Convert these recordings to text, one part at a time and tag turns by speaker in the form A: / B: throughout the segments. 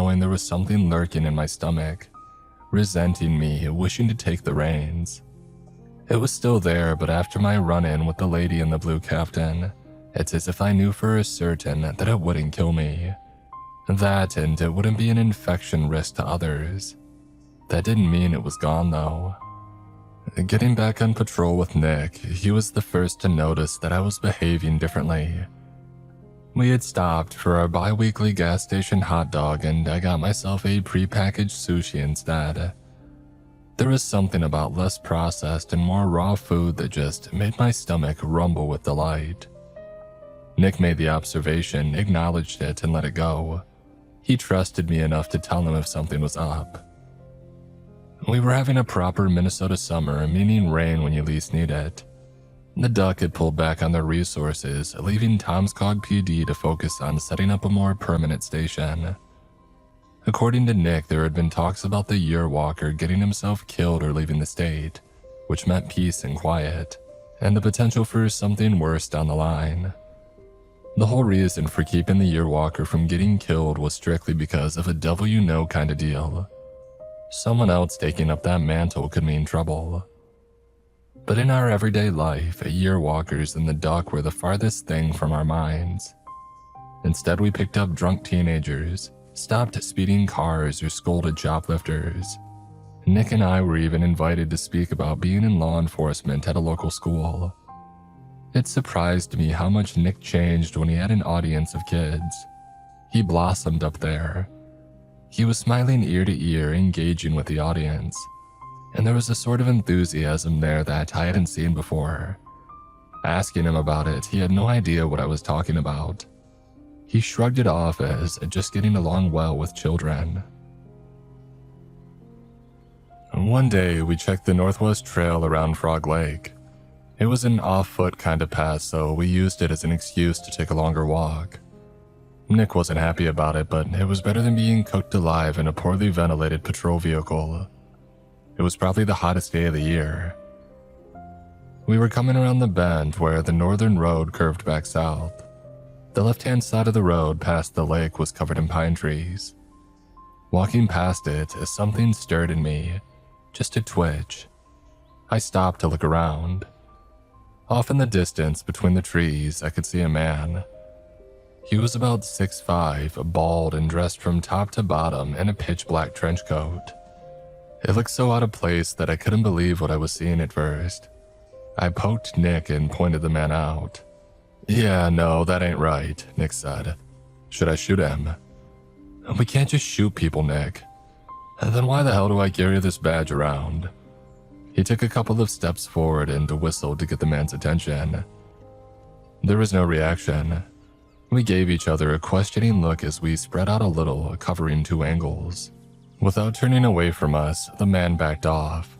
A: knowing there was something lurking in my stomach, resenting me, wishing to take the reins. It was still there, but after my run-in with the lady in the blue caftan, it's as if I knew for certain that it wouldn't kill me. That, and it wouldn't be an infection risk to others. That didn't mean it was gone, though. Getting back on patrol with Nick, he was the first to notice that I was behaving differently. We had stopped for our bi-weekly gas station hot dog, and I got myself a pre-packaged sushi instead. There was something about less processed and more raw food that just made my stomach rumble with delight. Nick made the observation, acknowledged it, and let it go. He trusted me enough to tell him if something was up. We were having a proper Minnesota summer, meaning rain when you least need it. The Duck had pulled back on their resources, leaving Tomscog PD to focus on setting up a more permanent station. According to Nick, there had been talks about the Yearwalker getting himself killed or leaving the state, which meant peace and quiet, and the potential for something worse down the line. The whole reason for keeping the Yearwalker from getting killed was strictly because of a devil-you-know kind of deal. Someone else taking up that mantle could mean trouble. But in our everyday life, Yearwalkers and the Duck were the farthest thing from our minds. Instead, we picked up drunk teenagers, stopped speeding cars, or scolded shoplifters. Nick and I were even invited to speak about being in law enforcement at a local school. It surprised me how much Nick changed when he had an audience of kids. He blossomed up there. He was smiling ear to ear, engaging with the audience, and there was a sort of enthusiasm there that I hadn't seen before. Asking him about it, he had no idea what I was talking about. He shrugged it off as just getting along well with children. One day, we checked the Northwest Trail around Frog Lake. It was an off-foot kind of path, so we used it as an excuse to take a longer walk. Nick wasn't happy about it, but it was better than being cooked alive in a poorly ventilated patrol vehicle. It was probably the hottest day of the year. We were coming around the bend where the northern road curved back south. The left-hand side of the road past the lake was covered in pine trees. Walking past it, something stirred in me, just a twitch. I stopped to look around. Off in the distance between the trees, I could see a man. He was about 6'5", bald and dressed from top to bottom in a pitch-black trench coat. It looked so out of place that I couldn't believe what I was seeing at first. I poked Nick and pointed the man out. "Yeah, no, that ain't right," Nick said. "Should I shoot him?" "We can't just shoot people, Nick." "Then why the hell do I carry this badge around?" He took a couple of steps forward and whistled to get the man's attention. There was no reaction. We gave each other a questioning look as we spread out a little, covering two angles. Without turning away from us, the man backed off.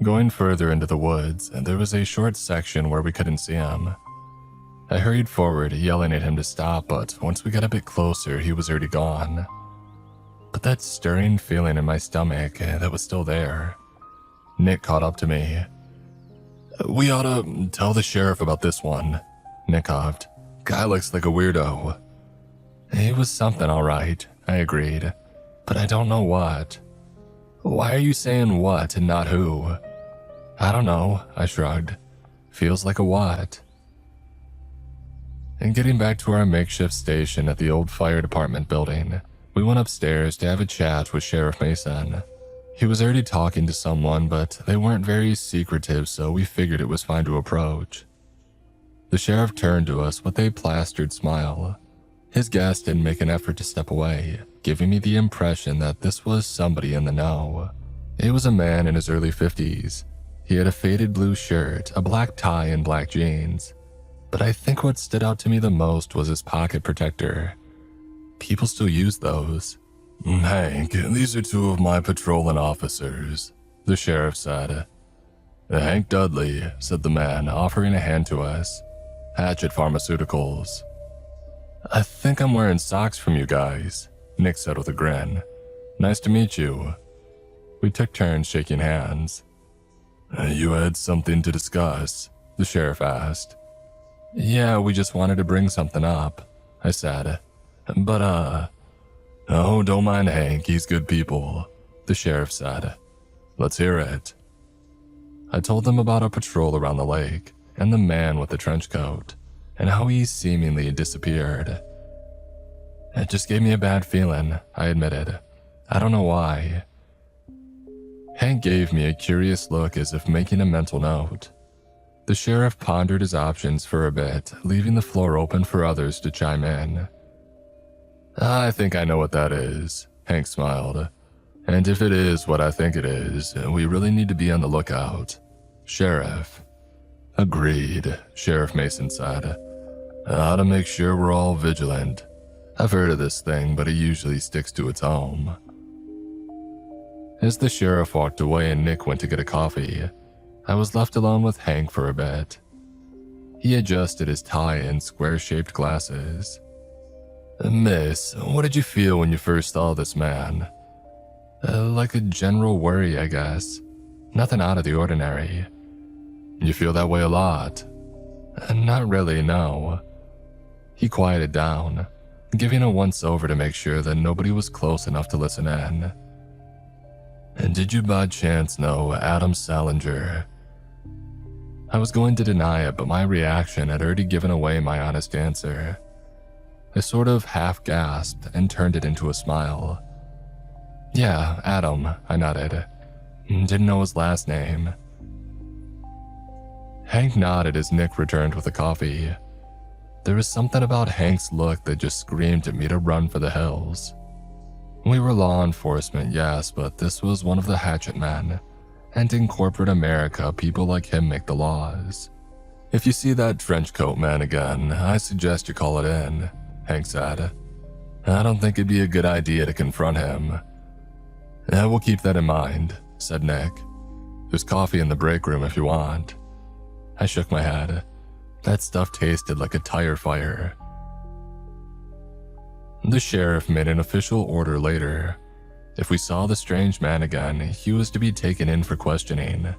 A: Going further into the woods, there was a short section where we couldn't see him. I hurried forward, yelling at him to stop, but once we got a bit closer, he was already gone. But that stirring feeling in my stomach, that was still there. Nick caught up to me. "We ought to tell the sheriff about this one," Nick coughed. "Guy looks like a weirdo." "He was something, all right," I agreed. "But I don't know what." "Why are you saying what and not who?" "I don't know," I shrugged. "Feels like a what." And getting back to our makeshift station at the old fire department building, we went upstairs to have a chat with Sheriff Mason. He was already talking to someone, but they weren't very secretive, so we figured it was fine to approach. The sheriff turned to us with a plastered smile. His guest didn't make an effort to step away, giving me the impression that this was somebody in the know. He was a man in his early 50s. He had a faded blue shirt, a black tie, and black jeans. But I think what stood out to me the most was his pocket protector. People still use those. "Hank, these are two of my patrolling officers," the sheriff said. "Hank Dudley," said the man, offering a hand to us. "Hatchet Pharmaceuticals." "I think I'm wearing socks from you guys," Nick said with a grin. "Nice to meet you." We took turns shaking hands. "You had something to discuss?" the sheriff asked. "Yeah, we just wanted to bring something up," I said. "Oh, don't mind Hank, he's good people," the sheriff said. "Let's hear it." I told them about a patrol around the lake and the man with the trench coat and how he seemingly disappeared. "It just gave me a bad feeling," I admitted. "I don't know why." Hank gave me a curious look as if making a mental note. The sheriff pondered his options for a bit, leaving the floor open for others to chime in. "I think I know what that is," Hank smiled. "And if it is what I think it is, we really need to be on the lookout. Sheriff." "Agreed," Sheriff Mason said. "How to make sure we're all vigilant. I've heard of this thing, but it usually sticks to its home." As the sheriff walked away and Nick went to get a coffee, I was left alone with Hank for a bit. He adjusted his tie and square-shaped glasses. "Miss, what did you feel when you first saw this man?" Like a general worry, I guess. Nothing out of the ordinary." "You feel that way a lot?" Not really, no." He quieted down, giving a once-over to make sure that nobody was close enough to listen in. "And did you by chance know Adam Salinger?" I was going to deny it, but my reaction had already given away my honest answer. I sort of half-gasped and turned it into a smile. "Yeah, Adam," I nodded. "Didn't know his last name." Hank nodded as Nick returned with the coffee. There was something about Hank's look that just screamed at me to run for the hills. We were law enforcement, yes, but this was one of the hatchet men, and in corporate America, people like him make the laws. "If you see that trench coat man again, I suggest you call it in," Hank said. "I don't think it'd be a good idea to confront him." "We'll keep that in mind," said Nick. "There's coffee in the break room if you want." I shook my head. That stuff tasted like a tire fire. The sheriff made an official order later. If we saw the strange man again, he was to be taken in for questioning.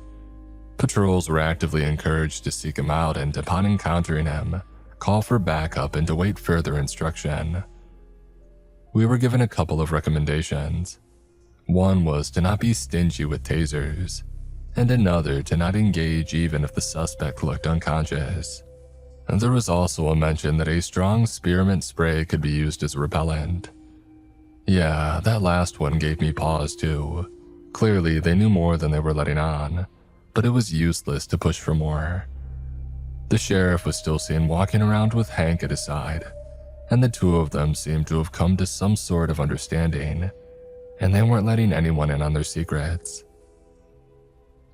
A: Patrols were actively encouraged to seek him out and, upon encountering him, call for backup and to wait further instruction. We were given a couple of recommendations. One was to not be stingy with tasers, and another to not engage even if the suspect looked unconscious. And there was also a mention that a strong spearmint spray could be used as a repellent. Yeah, that last one gave me pause too. Clearly, they knew more than they were letting on, but it was useless to push for more. The sheriff was still seen walking around with Hank at his side, and the two of them seemed to have come to some sort of understanding, and they weren't letting anyone in on their secrets.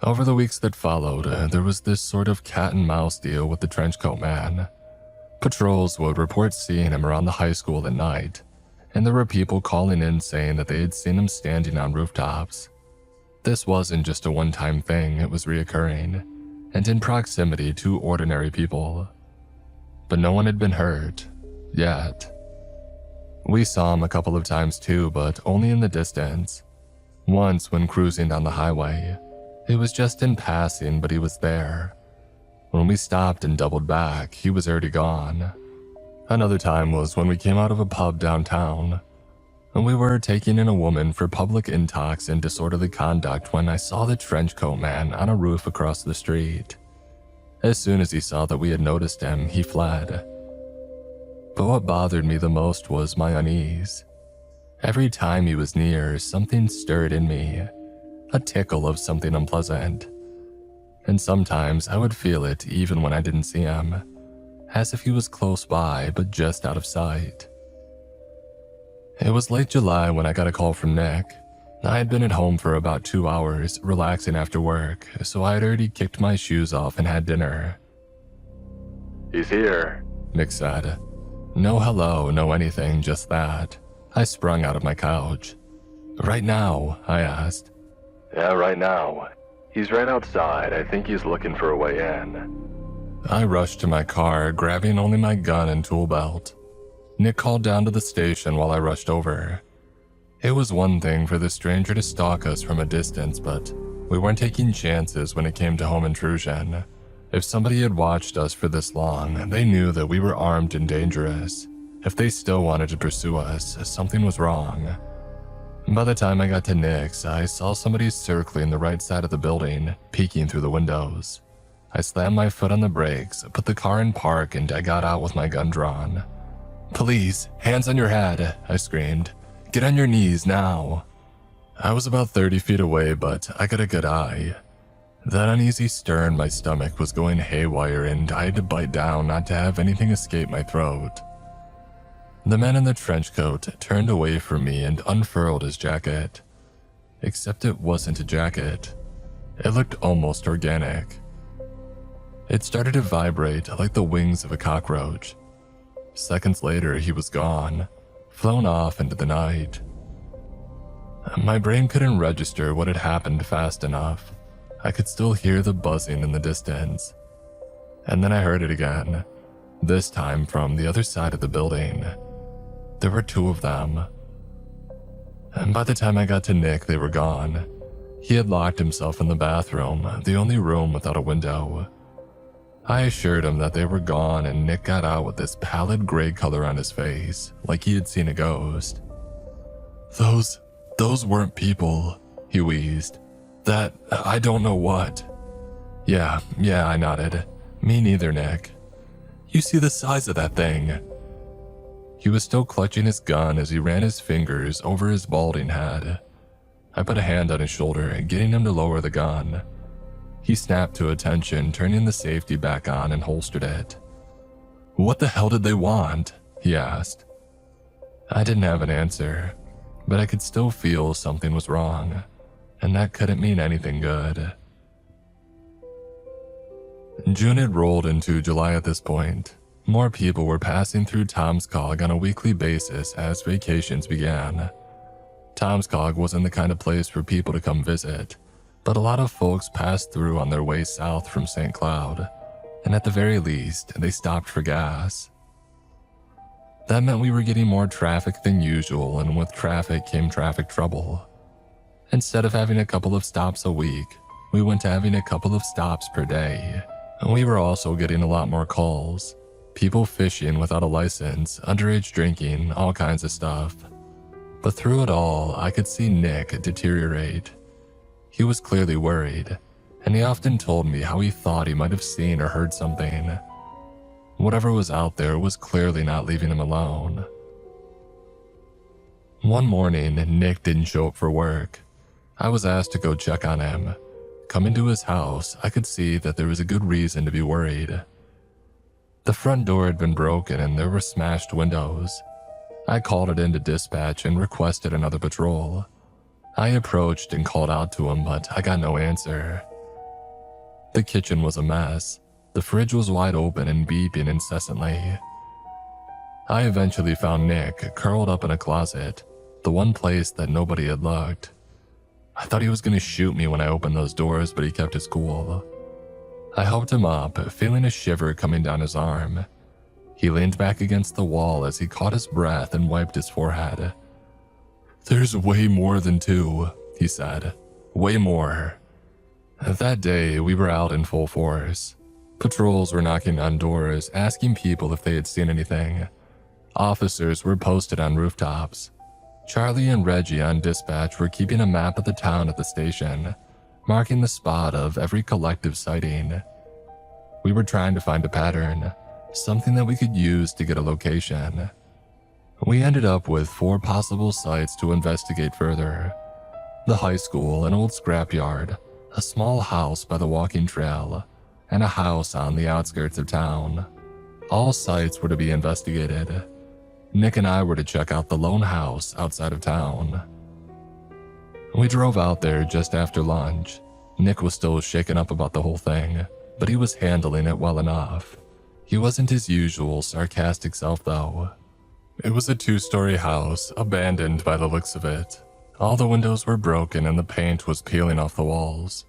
A: Over the weeks that followed, there was this sort of cat-and-mouse deal with the trenchcoat man. Patrols would report seeing him around the high school at night, and there were people calling in saying that they had seen him standing on rooftops. This wasn't just a one-time thing, it was reoccurring, and in proximity to ordinary people. But no one had been hurt, yet. We saw him a couple of times too, but only in the distance. Once when cruising down the highway. It was just in passing, but he was there. When we stopped and doubled back, he was already gone. Another time was when we came out of a pub downtown, and we were taking in a woman for public intox and disorderly conduct when I saw the trenchcoat man on a roof across the street. As soon as he saw that we had noticed him, he fled. But what bothered me the most was my unease. Every time he was near, something stirred in me, a tickle of something unpleasant. And sometimes I would feel it even when I didn't see him, as if he was close by but just out of sight. It was late July when I got a call from Nick. I had been at home for about 2 hours, relaxing after work, so I had already kicked my shoes off and had dinner.
B: "He's here,"
A: Nick said. No hello, no anything, just that. I sprung out of my couch. "Right now?" I asked.
B: "Yeah, right now. He's right outside. I think he's looking for a way in."
A: I rushed to my car, grabbing only my gun and tool belt. Nick called down to the station while I rushed over. It was one thing for the stranger to stalk us from a distance, but we weren't taking chances when it came to home intrusion. If somebody had watched us for this long, they knew that we were armed and dangerous. If they still wanted to pursue us, something was wrong. By the time I got to Nick's, I saw somebody circling the right side of the building, peeking through the windows. I slammed my foot on the brakes, put the car in park, and I got out with my gun drawn. "Police, hands on your head," I screamed. "Get on your knees now." I was about 30 feet away, but I got a good eye. That uneasy stir in my stomach was going haywire, and I had to bite down not to have anything escape my throat. The man in the trench coat turned away from me and unfurled his jacket. Except it wasn't a jacket. It looked almost organic. It started to vibrate like the wings of a cockroach. Seconds later, he was gone, flown off into the night. My brain couldn't register what had happened fast enough. I could still hear the buzzing in the distance. And then I heard it again, this time from the other side of the building. There were two of them. And by the time I got to Nick, they were gone. He had locked himself in the bathroom, the only room without a window. I assured him that they were gone, and Nick got out with this pallid gray color on his face, like he had seen a ghost. Those weren't people," he wheezed. "That, I don't know what." Yeah, I nodded. "Me neither, Nick." "You see the size of that thing." He was still clutching his gun as he ran his fingers over his balding head. I put a hand on his shoulder, getting him to lower the gun. He snapped to attention, turning the safety back on and holstered it. "What the hell did they want?" he asked. I didn't have an answer, but I could still feel something was wrong, and that couldn't mean anything good. June had rolled into July at this point. More people were passing through Tomskog on a weekly basis as vacations began. Tomskog wasn't the kind of place for people to come visit, but a lot of folks passed through on their way south from St. Cloud, and at the very least, they stopped for gas. That meant we were getting more traffic than usual, and with traffic came traffic trouble. Instead of having a couple of stops a week, we went to having a couple of stops per day, and we were also getting a lot more calls. People fishing without a license, underage drinking, all kinds of stuff. But through it all, I could see Nick deteriorate. He was clearly worried, and he often told me how he thought he might have seen or heard something. Whatever was out there was clearly not leaving him alone. One morning, Nick didn't show up for work. I was asked to go check on him. Coming to his house, I could see that there was a good reason to be worried. The front door had been broken and there were smashed windows. I called it into dispatch and requested another patrol. I approached and called out to him, but I got no answer. The kitchen was a mess. The fridge was wide open and beeping incessantly. I eventually found Nick curled up in a closet, the one place that nobody had looked. I thought he was going to shoot me when I opened those doors, but he kept his cool. I helped him up, feeling a shiver coming down his arm. He leaned back against the wall as he caught his breath and wiped his forehead. "There's way more than two," he said. "Way more." That day, we were out in full force. Patrols were knocking on doors, asking people if they had seen anything. Officers were posted on rooftops. Charlie and Reggie on dispatch were keeping a map of the town at the station, marking the spot of every collective sighting. We were trying to find a pattern, something that we could use to get a location. We ended up with 4 possible sites to investigate further. The high school, an old scrapyard, a small house by the walking trail, and a house on the outskirts of town. All sites were to be investigated. Nick and I were to check out the lone house outside of town. We drove out there just after lunch. Nick was still shaken up about the whole thing, but he was handling it well enough. He wasn't his usual sarcastic self, though. It was a 2-story house, abandoned by the looks of it. All the windows were broken and the paint was peeling off the walls.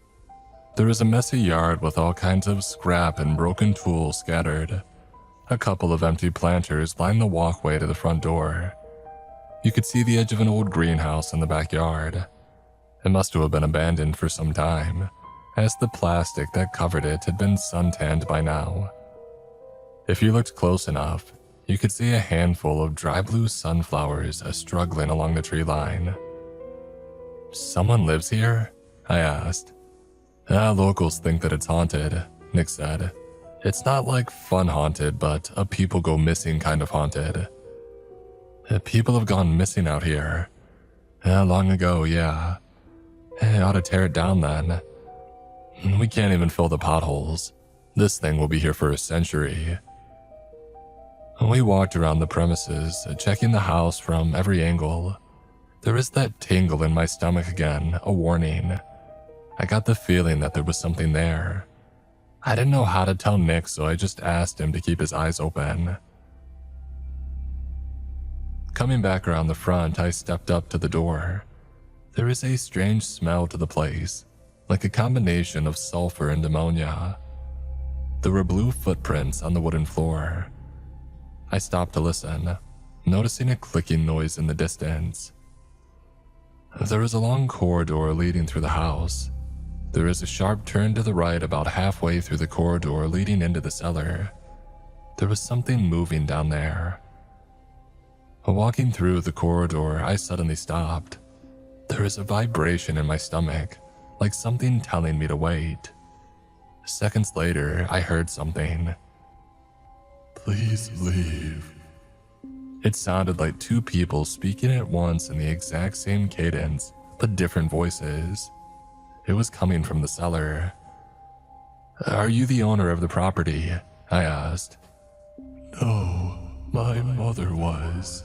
A: There was a messy yard with all kinds of scrap and broken tools scattered. A couple of empty planters lined the walkway to the front door. You could see the edge of an old greenhouse in the backyard. It must have been abandoned for some time, as the plastic that covered it had been suntanned by now. If you looked close enough, You could see a handful of dry blue sunflowers struggling along the tree line. "Someone lives here?" I asked. Locals think that it's haunted," Nick said. "It's not like fun haunted, but a people go missing kind of haunted." "People have gone missing out here." "Long ago, yeah." "Ought to tear it down then." "We can't even fill the potholes. This thing will be here for a century." We walked around the premises, checking the house from every angle. There was that tingle in my stomach again, a warning. I got the feeling that there was something there. I didn't know how to tell Nick, so I just asked him to keep his eyes open. Coming back around the front, I stepped up to the door. There is a strange smell to the place, like a combination of sulfur and ammonia. There were blue footprints on the wooden floor. I stopped to listen, noticing a clicking noise in the distance. There is a long corridor leading through the house. There is a sharp turn to the right about halfway through the corridor leading into the cellar. There was something moving down there. Walking through the corridor, I suddenly stopped. There is a vibration in my stomach, like something telling me to wait. Seconds later, I heard something. "Please leave." It sounded like two people speaking at once in the exact same cadence, but different voices. It was coming from the cellar. "Are you the owner of the property?" I asked. "No, my mother was."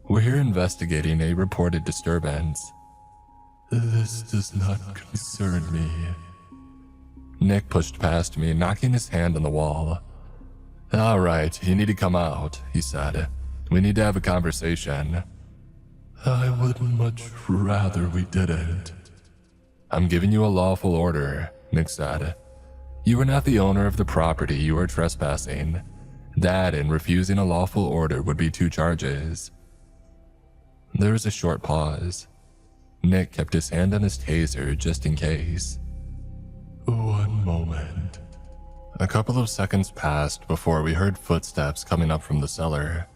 A: "We're here investigating a reported disturbance." "This does not concern me." Nick pushed past me, knocking his hand on the wall. "All right, you need to come out," he said. "We need to have a conversation." "I would much rather we didn't." "I'm giving you a lawful order," Nick said. "You are not the owner of the property, you are trespassing. That and refusing a lawful order would be 2 charges. There was a short pause. Nick kept his hand on his taser just in case. "One moment." A couple of seconds passed before we heard footsteps coming up from the cellar.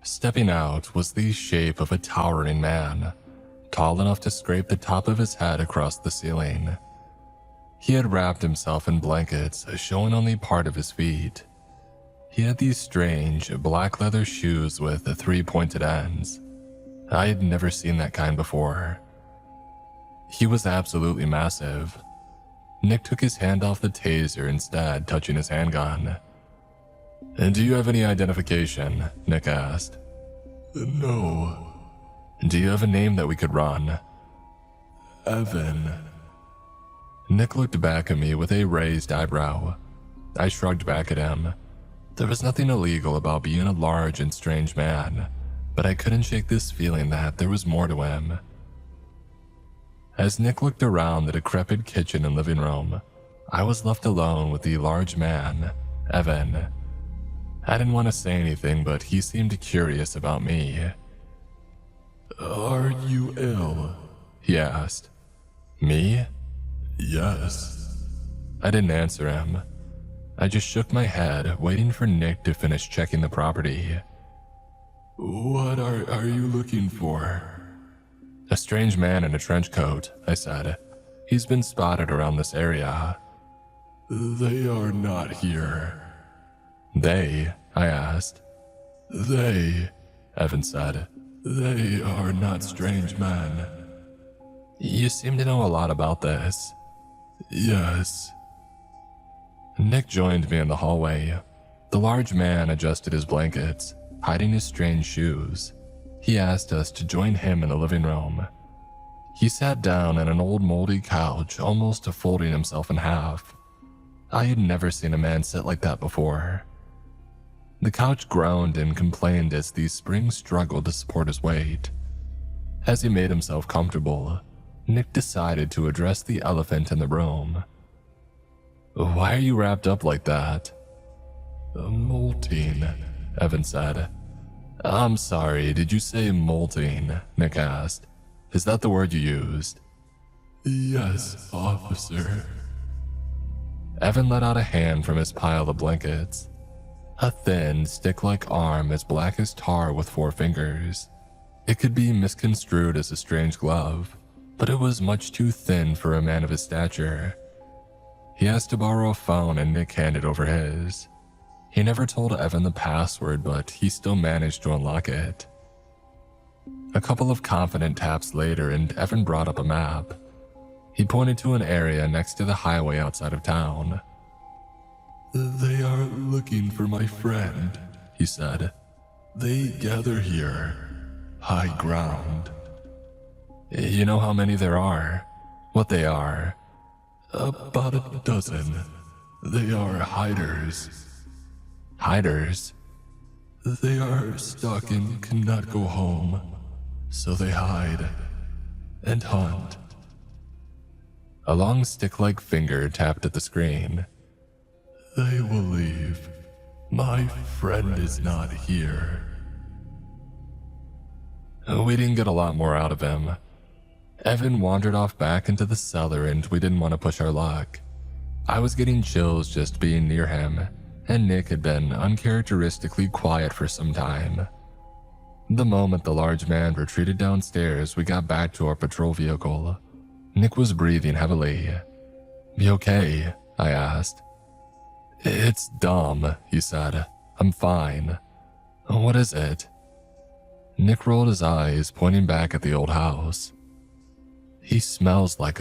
A: Stepping out was the shape of a towering man, tall enough to scrape the top of his head across the ceiling. He had wrapped himself in blankets, showing only part of his feet. He had these strange, black leather shoes with 3 pointed ends. I had never seen that kind before. He was absolutely massive. Nick took his hand off the taser instead, touching his handgun. "And do you have any identification?" Nick asked. "No." "Do you have a name that we could run?" "Evan." Nick looked back at me with a raised eyebrow. I shrugged back at him. There was nothing illegal about being a large and strange man, but I couldn't shake this feeling that there was more to him. As Nick looked around the decrepit kitchen and living room, I was left alone with the large man, Evan. I didn't want to say anything, but he seemed curious about me. "Are you ill?" he asked. "Me?" "Yes." I didn't answer him. I just shook my head, waiting for Nick to finish checking the property. "What are you looking for?" "A strange man in a trench coat," I said. "He's been spotted around this area." "They are not here." "They?" I asked. "They," Evan said. "They are not strange men." "You seem to know a lot about this." "Yes." Nick joined me in the hallway. The large man adjusted his blankets, hiding his strange shoes. He asked us to join him in the living room. He sat down on an old moldy couch, almost folding himself in half. I had never seen a man sit like that before. The couch groaned and complained as the springs struggled to support his weight. As he made himself comfortable, Nick decided to address the elephant in the room. "Why are you wrapped up like that?" "Molting," Evan said. "I'm sorry, did you say molting?" Nick asked. "Is that the word you used?" "Yes, officer." Evan let out a hand from his pile of blankets. A thin, stick-like arm as black as tar with 4 fingers. It could be misconstrued as a strange glove, but it was much too thin for a man of his stature. He asked to borrow a phone and Nick handed over his. He never told Evan the password, but he still managed to unlock it. A couple of confident taps later and Evan brought up a map. He pointed to an area next to the highway outside of town. "They are looking for my friend," he said. "They gather here. High ground." "You know how many there are? What they are?" "About a dozen. They are hiders." "Hiders?" "They are stuck and cannot go home, so they hide and hunt." A long stick-like finger tapped at the screen. "They will leave. My friend is not here." We didn't get a lot more out of him. Evan wandered off back into the cellar and we didn't want to push our luck. I was getting chills just being near him, and Nick had been uncharacteristically quiet for some time. The moment the large man retreated downstairs, we got back to our patrol vehicle. Nick was breathing heavily. "You okay?" I asked. "It's dumb," he said. "I'm fine." "What is it?" Nick rolled his eyes, pointing back at the old house. "He smells like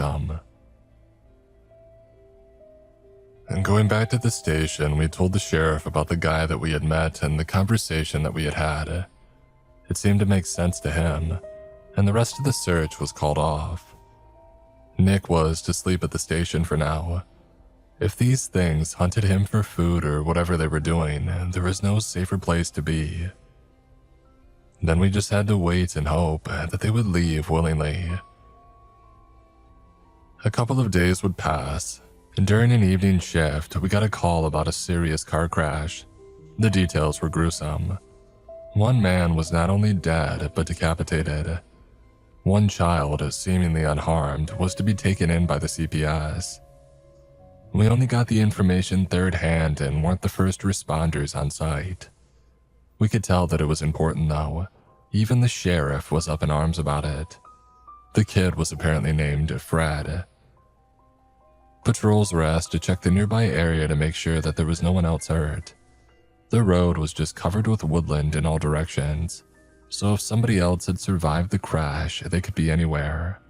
A: And going back to the station, we told the sheriff about the guy that we had met and the conversation that we had had. It seemed to make sense to him, and the rest of the search was called off. Nick was to sleep at the station for now. If these things hunted him for food or whatever they were doing, there was no safer place to be. Then we just had to wait and hope that they would leave willingly. A couple of days would pass, and during an evening shift, we got a call about a serious car crash. The details were gruesome. One man was not only dead, but decapitated. One child, seemingly unharmed, was to be taken in by the CPS. We only got the information third hand and weren't the first responders on site. We could tell that it was important though. Even the sheriff was up in arms about it. The kid was apparently named Fred. Patrols were asked to check the nearby area to make sure that there was no one else hurt. The road was just covered with woodland in all directions, so if somebody else had survived the crash, they could be anywhere.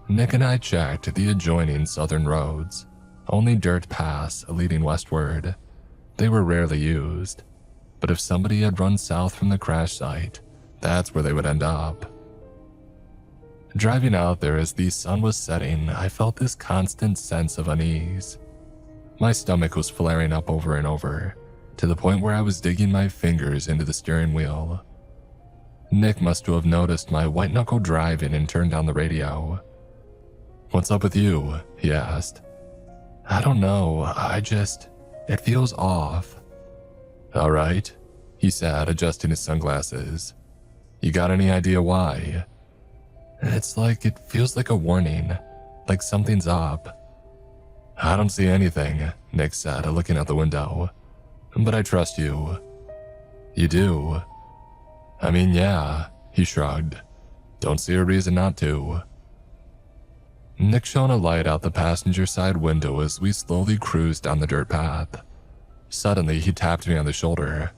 A: Nick and I checked the adjoining southern roads, only dirt paths leading westward. They were rarely used, but if somebody had run south from the crash site, that's where they would end up. Driving out there as the sun was setting, I felt this constant sense of unease. My stomach was flaring up over and over, to the point where I was digging my fingers into the steering wheel. Nick must have noticed my white-knuckle driving and turned down the radio. "What's up with you?" he asked. "I don't know, it feels off." "All right," he said, adjusting his sunglasses. "You got any idea why?" "It's like it feels like a warning, like something's up." "I don't see anything," Nick said, looking out the window. "But I trust you." "You do?" "I mean, yeah," he shrugged. "Don't see a reason not to." Nick shone a light out the passenger side window as we slowly cruised down the dirt path. Suddenly, he tapped me on the shoulder.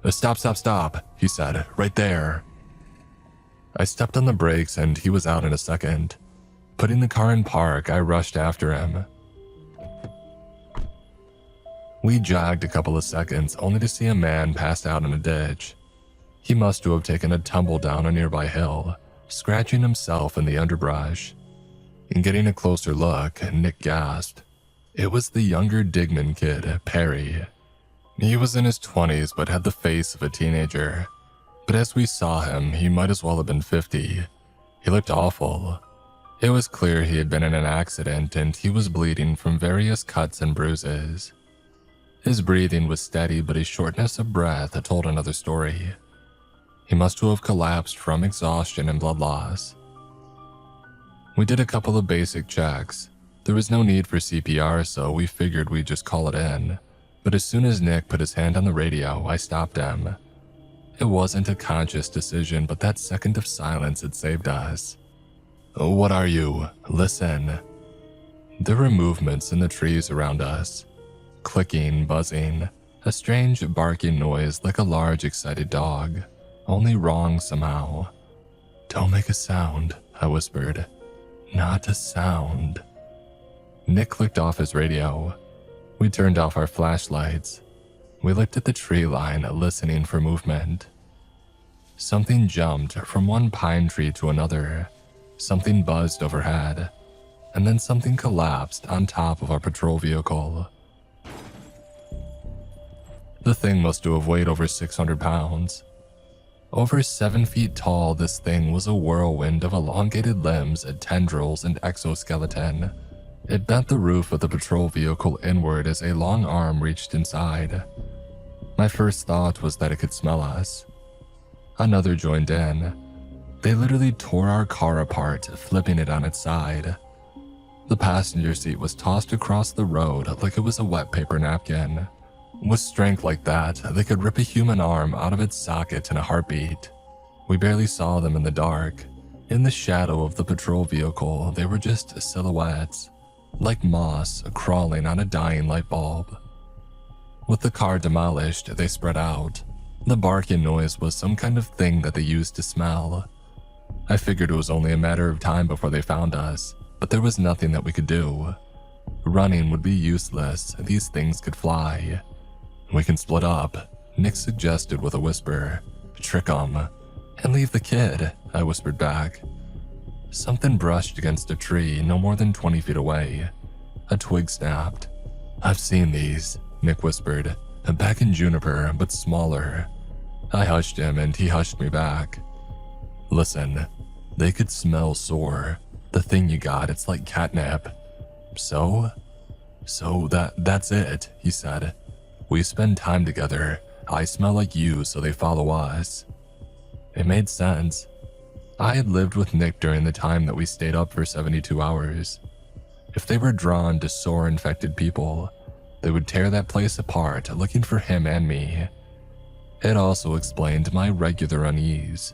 A: "Stop, stop, stop," he said, "right there." I stepped on the brakes and he was out in a second. Putting the car in park, I rushed after him. We jogged a couple of seconds only to see a man passed out in a ditch. He must have taken a tumble down a nearby hill, scratching himself in the underbrush. In getting a closer look, Nick gasped. It was the younger Digman kid, Perry. He was in his 20s but had the face of a teenager. But as we saw him, he might as well have been 50. He looked awful. It was clear he had been in an accident and he was bleeding from various cuts and bruises. His breathing was steady, but his shortness of breath told another story. He must have collapsed from exhaustion and blood loss. We did a couple of basic checks. There was no need for CPR, so we figured we'd just call it in. But as soon as Nick put his hand on the radio, I stopped him. It wasn't a conscious decision, but that second of silence had saved us. "What are you? Listen." There were movements in the trees around us. Clicking, buzzing, a strange barking noise like a large excited dog, only wrong somehow. "Don't make a sound," I whispered. "Not a sound." Nick clicked off his radio. We turned off our flashlights. We looked at the tree line, listening for movement. Something jumped from one pine tree to another. Something buzzed overhead. And then something collapsed on top of our patrol vehicle. The thing must have weighed over 600 pounds. Over 7 feet tall, this thing was a whirlwind of elongated limbs, tendrils, and exoskeleton. It bent the roof of the patrol vehicle inward as a long arm reached inside. My first thought was that it could smell us. Another joined in. They literally tore our car apart, flipping it on its side. The passenger seat was tossed across the road like it was a wet paper napkin. With strength like that, they could rip a human arm out of its socket in a heartbeat. We barely saw them in the dark. In the shadow of the patrol vehicle, they were just silhouettes, like moss crawling on a dying light bulb. With the car demolished, they spread out. The barking noise was some kind of thing that they used to smell. I figured it was only a matter of time before they found us, but there was nothing that we could do. Running would be useless, these things could fly. "We can split up," Nick suggested with a whisper. "Trick 'em. And leave the kid," I whispered back. Something brushed against a tree no more than 20 feet away. A twig snapped. "I've seen these," Nick whispered. "Back in Juniper, but smaller." I hushed him and he hushed me back. "Listen, they could smell sore. The thing you got, it's like catnip." So that's it," he said. "We spend time together. I smell like you, so they follow us." It made sense. I had lived with Nick during the time that we stayed up for 72 hours. If they were drawn to sore infected people, they would tear that place apart looking for him and me. It also explained my regular unease.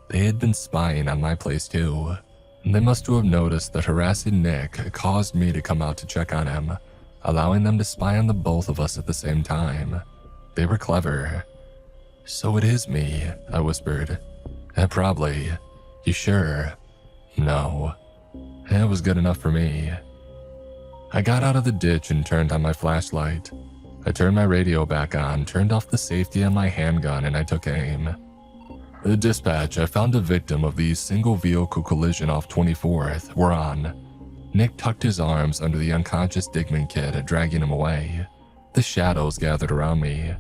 A: They had been spying on my place too. They must have noticed that harassing Nick caused me to come out to check on him, allowing them to spy on the both of us at the same time. They were clever. "So it is me," I whispered. Probably. You sure?" "No." It was good enough for me. I got out of the ditch and turned on my flashlight. I turned my radio back on, turned off the safety on my handgun, and I took aim. "The dispatch, I found a victim of the single vehicle collision off 24th. We're on." Nick tucked his arms under the unconscious Digman kid, dragging him away. The shadows gathered around me.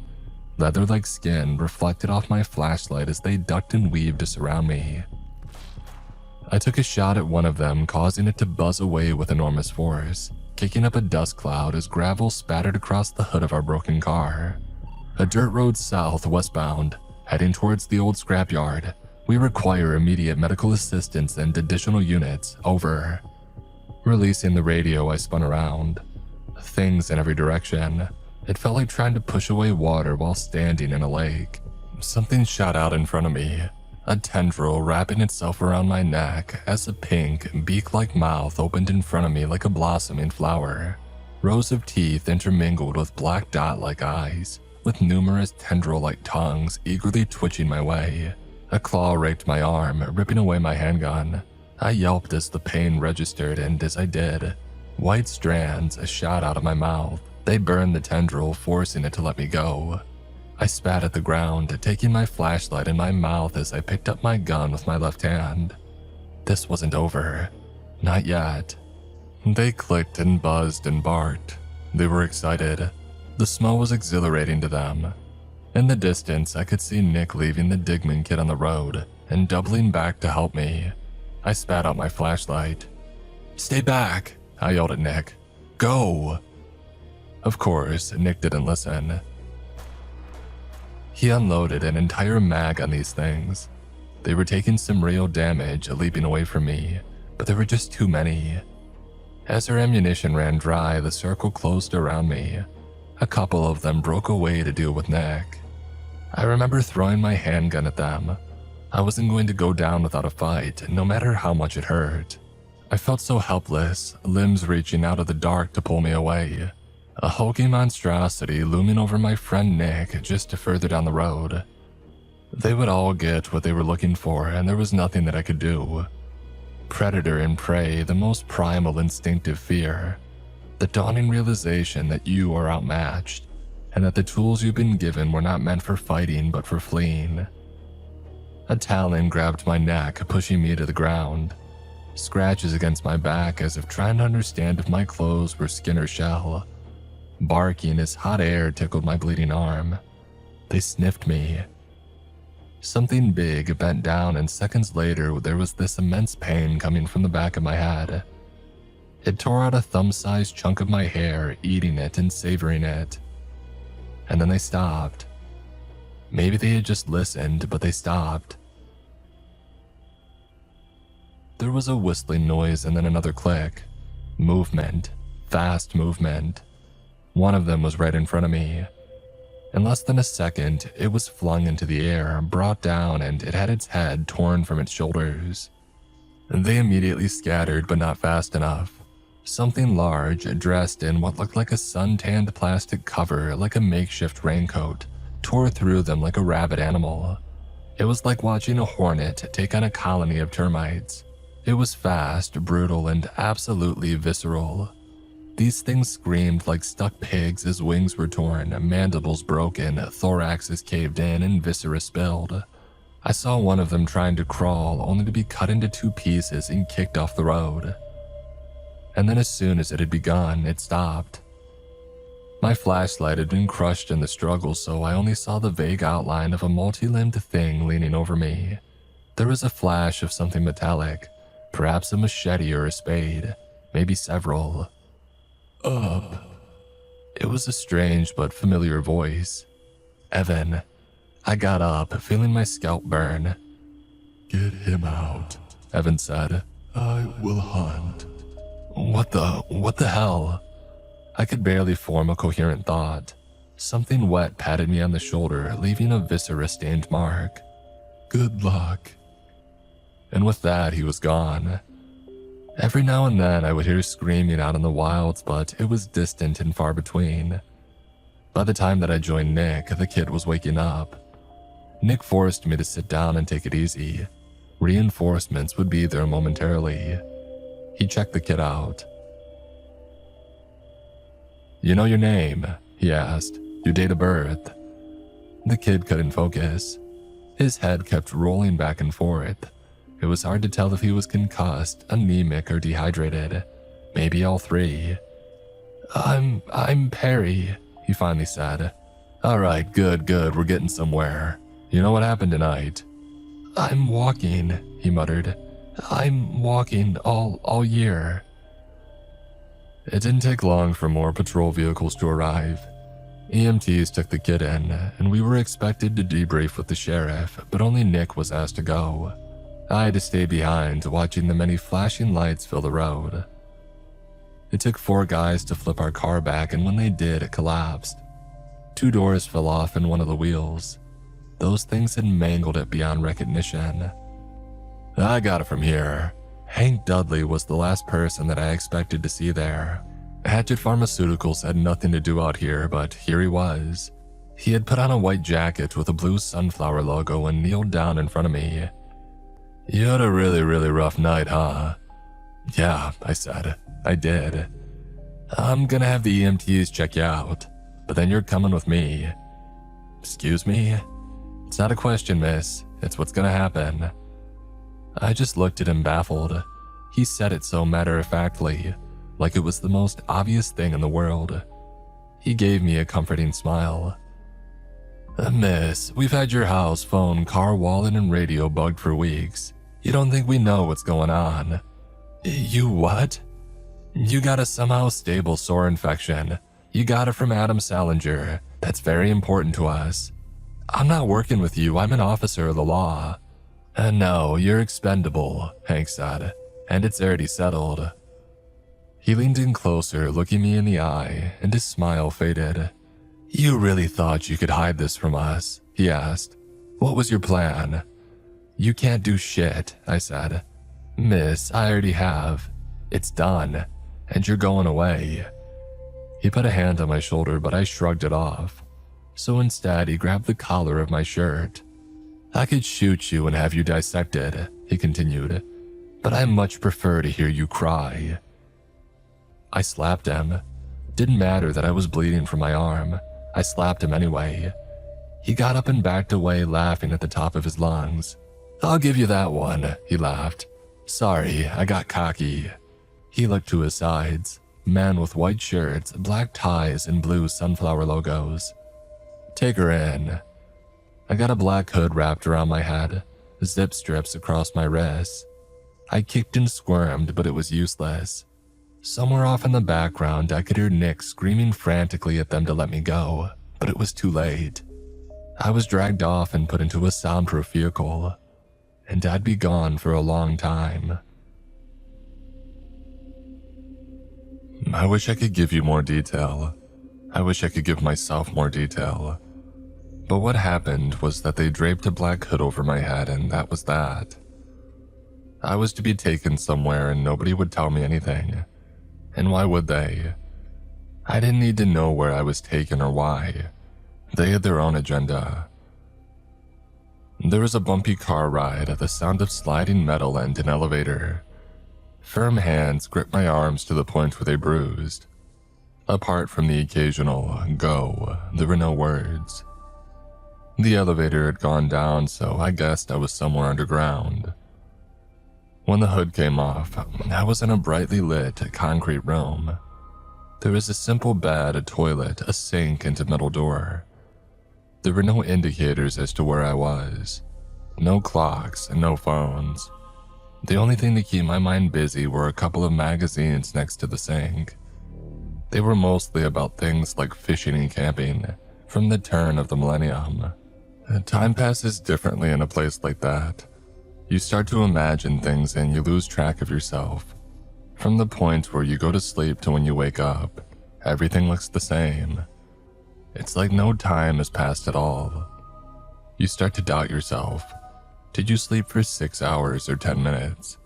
A: Leather-like skin reflected off my flashlight as they ducked and weaved to surround me. I took a shot at one of them, causing it to buzz away with enormous force, kicking up a dust cloud as gravel spattered across the hood of our broken car. A dirt road south westbound, heading towards the old scrapyard. "We require immediate medical assistance and additional units. Over." Releasing the radio, I spun around. Things in every direction. It felt like trying to push away water while standing in a lake. Something shot out in front of me, a tendril wrapping itself around my neck as a pink, beak-like mouth opened in front of me like a blossoming flower. Rows of teeth intermingled with black dot-like eyes, with numerous tendril-like tongues eagerly twitching my way. A claw raked my arm, ripping away my handgun. I yelped as the pain registered, and as I did, white strands shot out of my mouth. They burned the tendril, forcing it to let me go. I spat at the ground, taking my flashlight in my mouth as I picked up my gun with my left hand. This wasn't over. Not yet. They clicked and buzzed and barked. They were excited. The smell was exhilarating to them. In the distance, I could see Nick leaving the Digman kid on the road and doubling back to help me. I spat out my flashlight. "Stay back," I yelled at Nick. "Go!" Of course, Nick didn't listen. He unloaded an entire mag on these things. They were taking some real damage, leaping away from me, but there were just too many. As our ammunition ran dry, the circle closed around me. A couple of them broke away to deal with Nick. I remember throwing my handgun at them. I wasn't going to go down without a fight, no matter how much it hurt. I felt so helpless, limbs reaching out of the dark to pull me away. A hulking monstrosity looming over my friend Nick just further down the road. They would all get what they were looking for, and there was nothing that I could do. Predator and prey, the most primal instinctive fear. The dawning realization that you are outmatched, and that the tools you've been given were not meant for fighting but for fleeing. A talon grabbed my neck, pushing me to the ground. Scratches against my back as if trying to understand if my clothes were skin or shell. Barking as hot air tickled my bleeding arm. They sniffed me. Something big bent down, and seconds later there was this immense pain coming from the back of my head. It tore out a thumb-sized chunk of my hair, eating it and savoring it. And then they stopped. Maybe they had just listened, but they stopped. There was a whistling noise and then another click. Movement. Fast movement. One of them was right in front of me. In less than a second, it was flung into the air, brought down, and it had its head torn from its shoulders. They immediately scattered, but not fast enough. Something large, dressed in what looked like a sun-tanned plastic cover, like a makeshift raincoat, tore through them like a rabid animal. It was like watching a hornet take on a colony of termites. It was fast, brutal, and absolutely visceral. These things screamed like stuck pigs as wings were torn, mandibles broken, thoraxes caved in, and viscera spilled. I saw one of them trying to crawl, only to be cut into 2 pieces and kicked off the road. And then as soon as it had begun, it stopped. My flashlight had been crushed in the struggle, so I only saw the vague outline of a multi-limbed thing leaning over me. There was a flash of something metallic, perhaps a machete or a spade, maybe several. Up. It was a strange but familiar voice. Evan. I got up, feeling my scalp burn. Get him out, Evan said. I will hunt. What the hell? I could barely form a coherent thought. Something wet patted me on the shoulder, leaving a viscera-stained mark. Good luck. And with that, he was gone. Every now and then I would hear screaming out in the wilds, but it was distant and far between. By the time that I joined Nick, the kid was waking up. Nick forced me to sit down and take it easy. Reinforcements would be there momentarily. He checked the kid out. You know your name? He asked. Your date of birth? The kid couldn't focus. His head kept rolling back and forth. It was hard to tell if he was concussed, anemic, or dehydrated. Maybe all 3. I'm Perry, he finally said. Alright, good, we're getting somewhere. You know what happened tonight? I'm walking, he muttered. I'm walking all year. It didn't take long for more patrol vehicles to arrive. EMTs took the kid in, and we were expected to debrief with the sheriff, but only Nick was asked to go. I had to stay behind, watching the many flashing lights fill the road. It took 4 guys to flip our car back, and when they did, it collapsed. 2 doors fell off in one of the wheels. Those things had mangled it beyond recognition. I got it from here. Hank Dudley was the last person that I expected to see there. Hatchet Pharmaceuticals had nothing to do out here, but here he was. He had put on a white jacket with a blue sunflower logo and kneeled down in front of me. You had a really rough night, huh? Yeah, I said. I did. I'm gonna have the EMTs check you out, but then you're coming with me. Excuse me? It's not a question, miss. It's what's gonna happen. I just looked at him baffled. He said it so matter-of-factly, like it was the most obvious thing in the world. He gave me a comforting smile. Miss, we've had your house, phone, car, wallet, and radio bugged for weeks. You don't think we know what's going on? You what? You got a somehow stable sore infection. You got it from Adam Salinger. That's very important to us. I'm not working with you, I'm an officer of the law. No, you're expendable, Hank said, and it's already settled. He leaned in closer, looking me in the eye, and his smile faded. "You really thought you could hide this from us?" he asked. "What was your plan?" "You can't do shit," I said. "Miss, I already have. It's done, and you're going away." He put a hand on my shoulder, but I shrugged it off. So instead, he grabbed the collar of my shirt. "I could shoot you and have you dissected," he continued, "but I much prefer to hear you cry." I slapped him. Didn't matter that I was bleeding from my arm. I slapped him anyway. He got up and backed away, laughing at the top of his lungs. "I'll give you that one," he laughed. "Sorry, I got cocky." He looked to his sides. Men with white shirts, black ties, and blue sunflower logos. "Take her in." I got a black hood wrapped around my head, zip strips across my wrists. I kicked and squirmed, but it was useless. Somewhere off in the background, I could hear Nick screaming frantically at them to let me go, but it was too late. I was dragged off and put into a soundproof vehicle, and I'd be gone for a long time. I wish I could give you more detail. I wish I could give myself more detail. But what happened was that they draped a black hood over my head, and that was that. I was to be taken somewhere and nobody would tell me anything. And why would they? I didn't need to know where I was taken or why. They had their own agenda. There was a bumpy car ride, the sound of sliding metal and an elevator. Firm hands gripped my arms to the point where they bruised. Apart from the occasional "go," there were no words. The elevator had gone down, so I guessed I was somewhere underground. When the hood came off, I was in a brightly lit, concrete room. There was a simple bed, a toilet, a sink, and a metal door. There were no indicators as to where I was. No clocks and no phones. The only thing to keep my mind busy were a couple of magazines next to the sink. They were mostly about things like fishing and camping, from the turn of the millennium. Time passes differently in a place like that. You start to imagine things and you lose track of yourself. From the point where you go to sleep to when you wake up, everything looks the same. It's like no time has passed at all. You start to doubt yourself. Did you sleep for 6 hours or 10 minutes?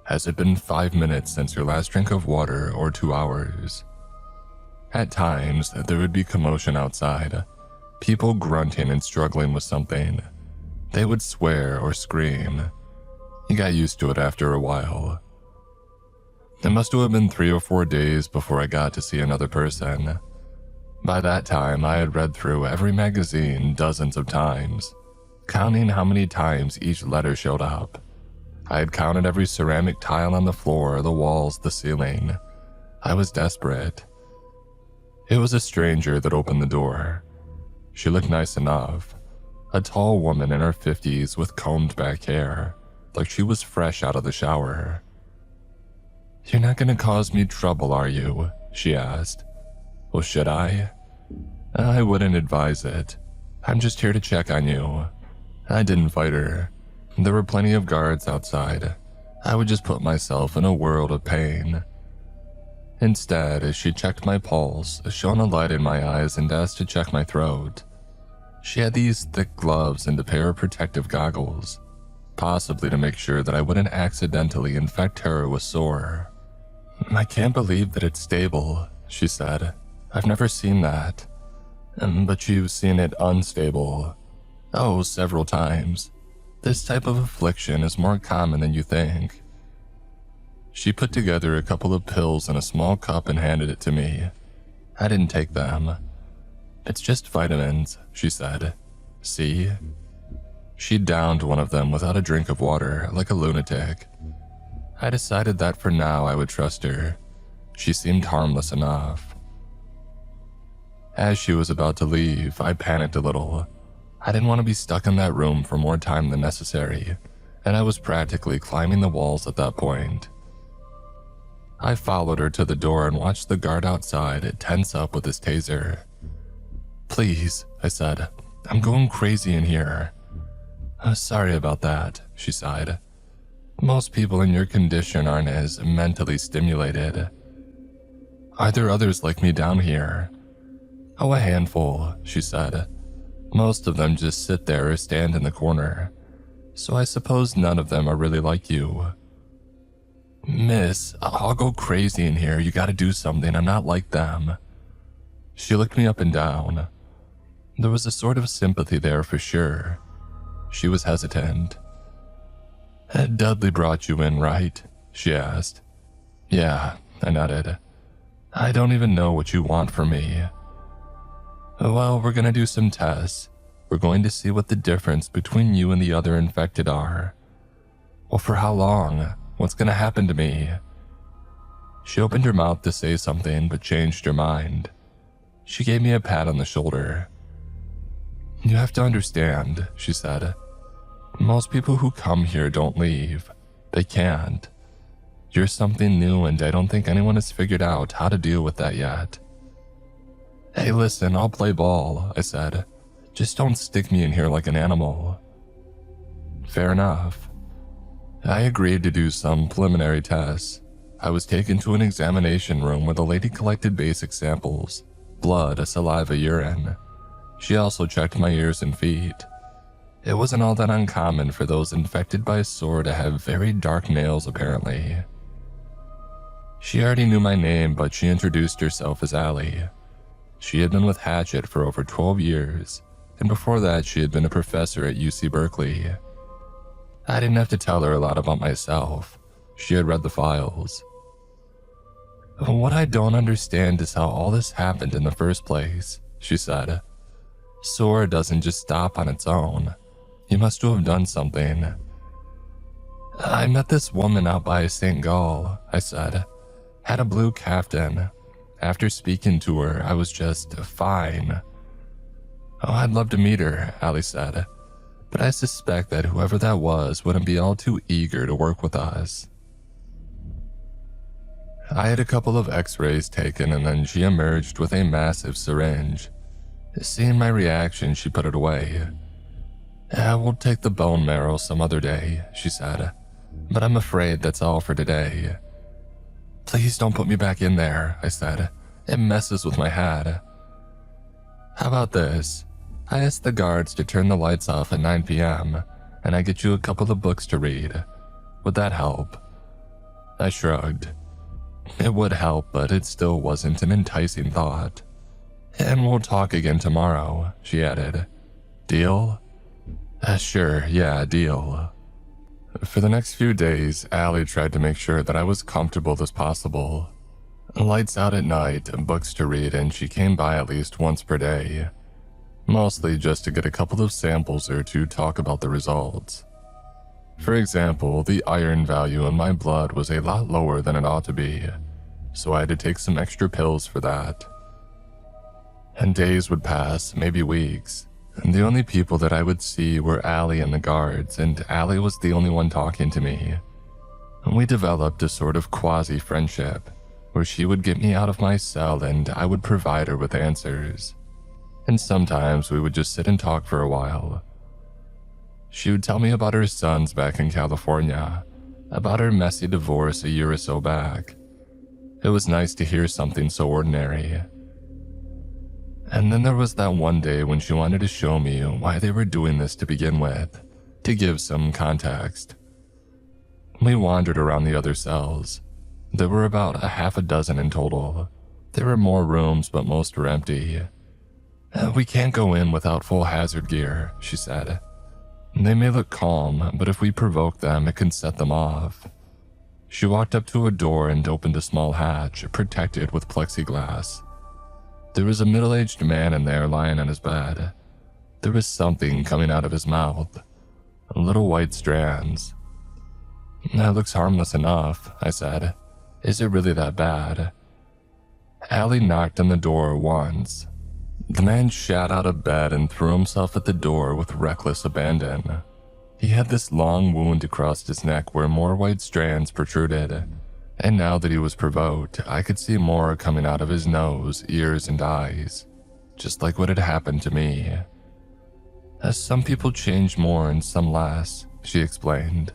A: Has it been 5 minutes since your last drink of water or 2 hours? At times, there would be commotion outside. People grunting and struggling with something. They would swear or scream. You got used to it after a while. It must have been 3 or 4 days before I got to see another person. By that time, I had read through every magazine dozens of times, counting how many times each letter showed up. I had counted every ceramic tile on the floor, the walls, the ceiling. I was desperate. It was a stranger that opened the door. She looked nice enough. A tall woman in her 50s with combed back hair, like she was fresh out of the shower. "You're not going to cause me trouble, are you?" she asked. "Well, should I?" "I wouldn't advise it. I'm just here to check on you." I didn't fight her. There were plenty of guards outside. I would just put myself in a world of pain. Instead, as she checked my pulse, shone a light in my eyes and asked to check my throat. She had these thick gloves and a pair of protective goggles, possibly to make sure that I wouldn't accidentally infect her with sore. "I can't believe that it's stable," she said. "I've never seen that." "But you've seen it unstable." "Oh, several times. This type of affliction is more common than you think." She put together a couple of pills in a small cup and handed it to me. I didn't take them. "It's just vitamins," she said. "See?" She downed one of them without a drink of water, like a lunatic. I decided that for now I would trust her. She seemed harmless enough. As she was about to leave, I panicked a little. I didn't want to be stuck in that room for more time than necessary, and I was practically climbing the walls at that point. I followed her to the door and watched the guard outside tense up with his taser. "Please," I said. "I'm going crazy in here." "Sorry about that," she sighed. "Most people in your condition aren't as mentally stimulated." "Are there others like me down here?" Oh, a handful, she said. Most of them just sit there or stand in the corner. So I suppose none of them are really like you. Miss, I'll go crazy in here. You gotta do something. I'm not like them. She looked me up and down. There was a sort of sympathy there for sure. She was hesitant. Dudley brought you in, right? She asked. Yeah, I nodded. I don't even know what you want from me. Well, we're gonna do some tests. We're going to see what the difference between you and the other infected are. Well, for how long? What's gonna happen to me? She opened her mouth to say something, but changed her mind. She gave me a pat on the shoulder. You have to understand, she said. Most people who come here don't leave. They can't. You're something new, and I don't think anyone has figured out how to deal with that yet. Hey, listen, I'll play ball, I said. Just don't stick me in here like an animal. Fair enough. I agreed to do some preliminary tests. I was taken to an examination room where the lady collected basic samples: blood, saliva, urine. She also checked my ears and feet. It wasn't all that uncommon for those infected by a sore to have very dark nails, apparently. She already knew my name, but she introduced herself as Allie. She had been with Hatchet for over 12 years, and before that she had been a professor at UC Berkeley. I didn't have to tell her a lot about myself. She had read the files. What I don't understand is how all this happened in the first place, she said. Sore doesn't just stop on its own. You must have done something. I met this woman out by St. Gall, I said. Had a blue caftan. After speaking to her, I was just fine. Oh, I'd love to meet her, Allie said. But I suspect that whoever that was wouldn't be all too eager to work with us. I had a couple of x-rays taken, and then she emerged with a massive syringe. Seeing my reaction, she put it away. We'll take the bone marrow some other day, she said. But I'm afraid that's all for today. Please don't put me back in there, I said. It messes with my head. How about this? I asked the guards to turn the lights off at 9 p.m., and I get you a couple of books to read. Would that help? I shrugged. It would help, but it still wasn't an enticing thought. And we'll talk again tomorrow, she added. Deal? Sure, yeah, deal. For the next few days, Allie tried to make sure that I was comfortable as possible. Lights out at night, books to read, and she came by at least once per day. Mostly just to get a couple of samples or to talk about the results. For example, the iron value in my blood was a lot lower than it ought to be, so I had to take some extra pills for that. And days would pass, maybe weeks, and the only people that I would see were Allie and the guards, and Allie was the only one talking to me. We developed a sort of quasi-friendship, where she would get me out of my cell and I would provide her with answers. And sometimes we would just sit and talk for a while. She would tell me about her sons back in California, about her messy divorce a year or so back. It was nice to hear something so ordinary. And then there was that one day when she wanted to show me why they were doing this to begin with, to give some context. We wandered around the other cells. There were about a half a dozen in total. There were more rooms, but most were empty. We can't go in without full hazard gear, she said. They may look calm, but if we provoke them, it can set them off. She walked up to a door and opened a small hatch, protected with plexiglass. There was a middle-aged man in there lying on his bed. There was something coming out of his mouth. Little white strands. That looks harmless enough, I said. Is it really that bad? Allie knocked on the door once. The man shot out of bed and threw himself at the door with reckless abandon. He had this long wound across his neck where more white strands protruded. And now that he was provoked, I could see more coming out of his nose, ears, and eyes, just like what had happened to me. As some people change more and some less, she explained.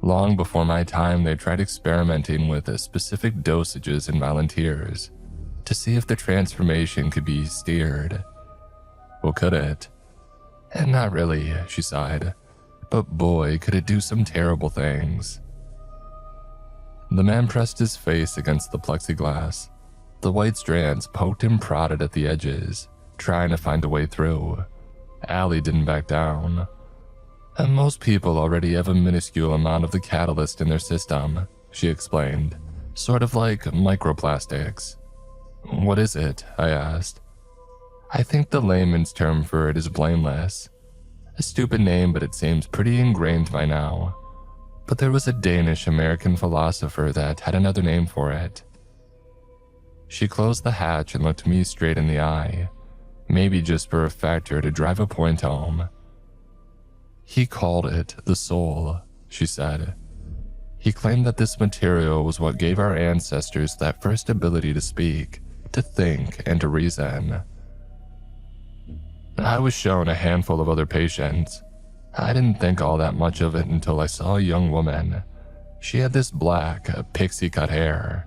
A: Long before my time, they tried experimenting with specific dosages in volunteers to see if the transformation could be steered. Well, could it? Not really, she sighed. But boy, could it do some terrible things. The man pressed his face against the plexiglass. The white strands poked and prodded at the edges, trying to find a way through. Allie didn't back down. And most people already have a minuscule amount of the catalyst in their system, she explained, sort of like microplastics. What is it? I asked. I think the layman's term for it is blameless. A stupid name, but it seems pretty ingrained by now. But there was a Danish-American philosopher that had another name for it. She closed the hatch and looked me straight in the eye, maybe just for a factor to drive a point home. He called it the soul, she said. He claimed that this material was what gave our ancestors that first ability to speak, to think, and to reason. I was shown a handful of other patients. I didn't think all that much of it until I saw a young woman. She had this black, pixie-cut hair.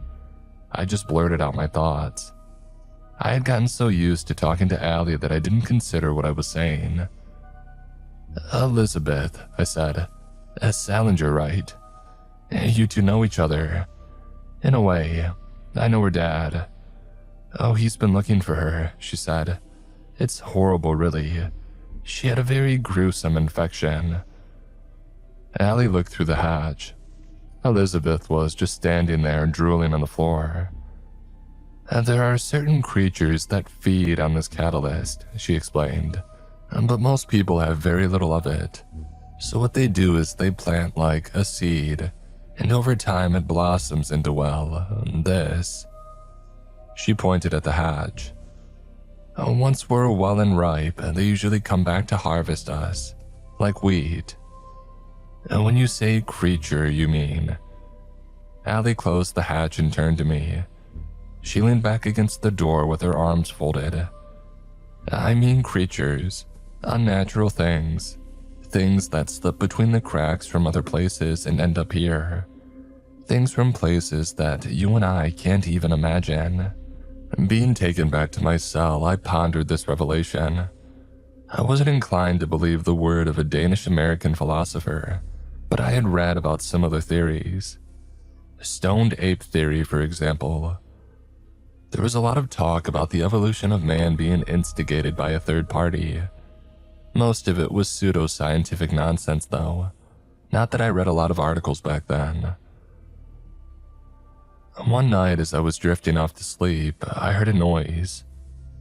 A: I just blurted out my thoughts. I had gotten so used to talking to Allie that I didn't consider what I was saying. Elizabeth, I said. Salinger, right? You two know each other. In a way, I know her dad. Oh, he's been looking for her, she said. It's horrible, really. She had a very gruesome infection. Allie looked through the hatch. Elizabeth was just standing there drooling on the floor. There are certain creatures that feed on this catalyst, she explained, but most people have very little of it. So what they do is they plant like a seed, and over time it blossoms into, well, this. She pointed at the hatch. Once we're well and ripe, they usually come back to harvest us, like wheat. When you say creature, you mean? Allie closed the hatch and turned to me. She leaned back against the door with her arms folded. I mean creatures, unnatural things, things that slip between the cracks from other places and end up here. Things from places that you and I can't even imagine. Being taken back to my cell, I pondered this revelation. I wasn't inclined to believe the word of a Danish-American philosopher, but I had read about similar theories. Stoned ape theory, for example. There was a lot of talk about the evolution of man being instigated by a third party. Most of it was pseudo-scientific nonsense, though. Not that I read a lot of articles back then. One night, as I was drifting off to sleep, I heard a noise.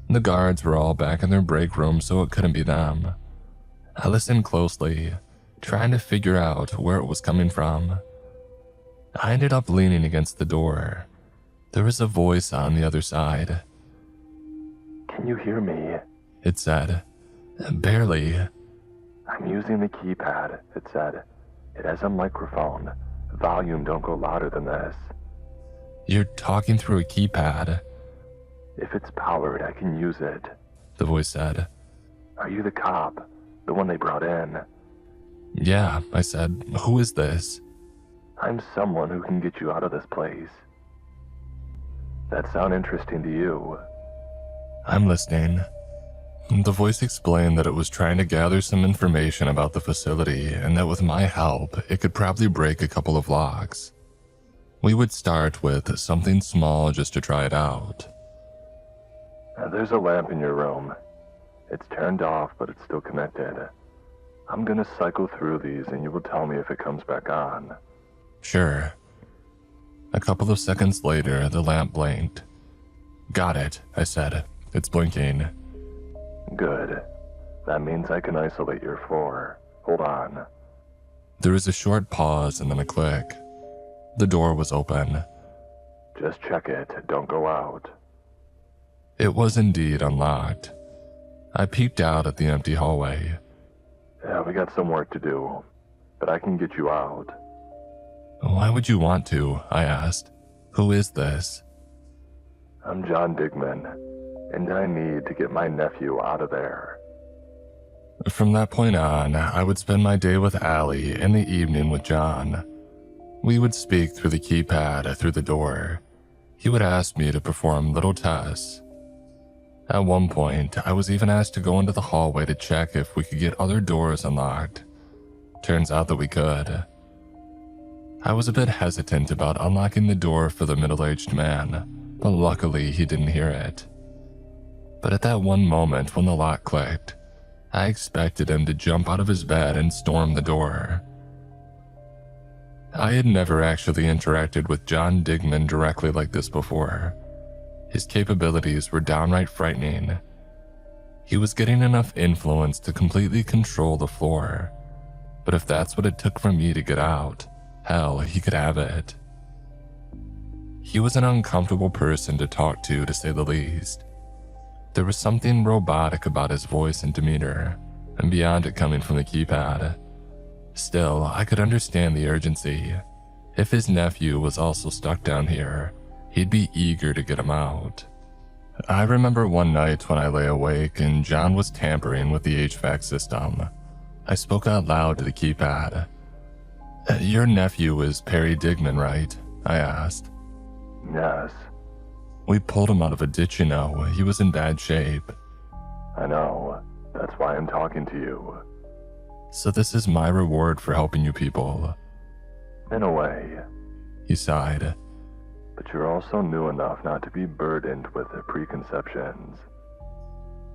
A: The guards were all back in their break room, so it couldn't be them. I listened closely, trying to figure out where it was coming from. I ended up leaning against the door. There was a voice on the other side.
B: Can you hear me?
A: It said. Barely.
B: I'm using the keypad, it said. It has a microphone. Volume don't go louder than this.
A: You're talking through a keypad.
B: If it's powered, I can use it.
A: The voice said.
B: Are you the cop? The one they brought in?
A: Yeah, I said. Who is this?
B: I'm someone who can get you out of this place. That sound interesting to you?
A: I'm listening. The voice explained that it was trying to gather some information about the facility and that with my help, it could probably break a couple of locks. We would start with something small just to try it out.
B: There's a lamp in your room. It's turned off, but it's still connected. I'm gonna cycle through these and you will tell me if it comes back on.
A: Sure. A couple of seconds later, the lamp blinked. Got it, I said. It's blinking.
B: Good. That means I can isolate your floor. Hold on.
A: There was a short pause and then a click. The door was open.
B: Just check it. Don't go out.
A: It was indeed unlocked. I peeked out at the empty hallway.
B: Yeah, we got some work to do, but I can get you out.
A: Why would you want to? I asked. Who is this?
B: I'm John Digman, and I need to get my nephew out of there.
A: From that point on, I would spend my day with Allie and the evening with John. We would speak through the keypad through the door. He would ask me to perform little tests. At one point, I was even asked to go into the hallway to check if we could get other doors unlocked. Turns out that we could. I was a bit hesitant about unlocking the door for the middle-aged man, but luckily he didn't hear it. But at that one moment when the lock clicked, I expected him to jump out of his bed and storm the door. I had never actually interacted with John Digman directly like this before. His capabilities were downright frightening. He was getting enough influence to completely control the floor, but if that's what it took for me to get out, hell, he could have it. He was an uncomfortable person to talk to say the least. There was something robotic about his voice and demeanor, and beyond it coming from the keypad. Still, I could understand the urgency. If his nephew was also stuck down here, he'd be eager to get him out. I remember one night when I lay awake and John was tampering with the HVAC system. I spoke out loud to the keypad. Your nephew is Perry Digman, right? I asked.
B: Yes.
A: We pulled him out of a ditch, you know. He was in bad shape.
B: I know. That's why I'm talking to you.
A: So this is my reward for helping you people.
B: In a way.
A: He sighed.
B: But you're also new enough not to be burdened with preconceptions.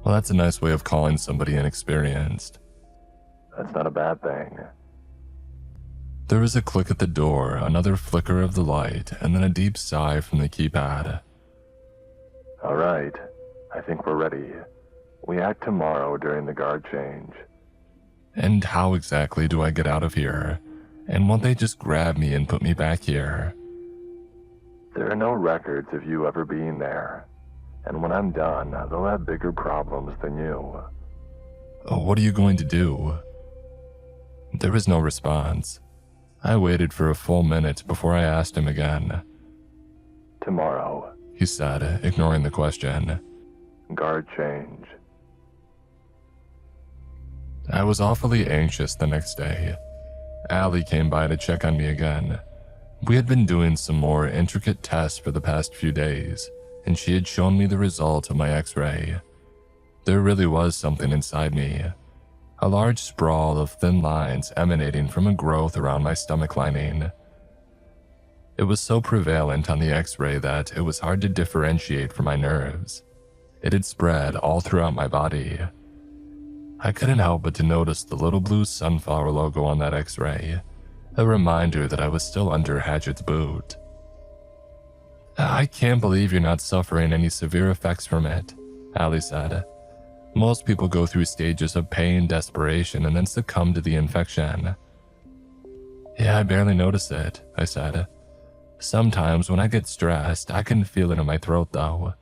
A: Well, that's a nice way of calling somebody inexperienced.
B: That's not a bad thing.
A: There was a click at the door, another flicker of the light, and then a deep sigh from the keypad.
B: All right. I think we're ready. We act tomorrow during the guard change.
A: And how exactly do I get out of here? And won't they just grab me and put me back here?
B: There are no records of you ever being there. And when I'm done, they'll have bigger problems than you.
A: What are you going to do? There was no response. I waited for a full minute before I asked him again.
B: Tomorrow,
A: he said, ignoring the question.
B: Guard change.
A: I was awfully anxious the next day. Allie came by to check on me again. We had been doing some more intricate tests for the past few days, and she had shown me the result of my x-ray. There really was something inside me. A large sprawl of thin lines emanating from a growth around my stomach lining. It was so prevalent on the x-ray that it was hard to differentiate from my nerves. It had spread all throughout my body. I couldn't help but to notice the little blue sunflower logo on that x-ray, a reminder that I was still under Hatchet's boot. I can't believe you're not suffering any severe effects from it, Allie said. Most people go through stages of pain, desperation, and then succumb to the infection. Yeah, I barely notice it, I said. Sometimes when I get stressed, I can feel it in my throat though.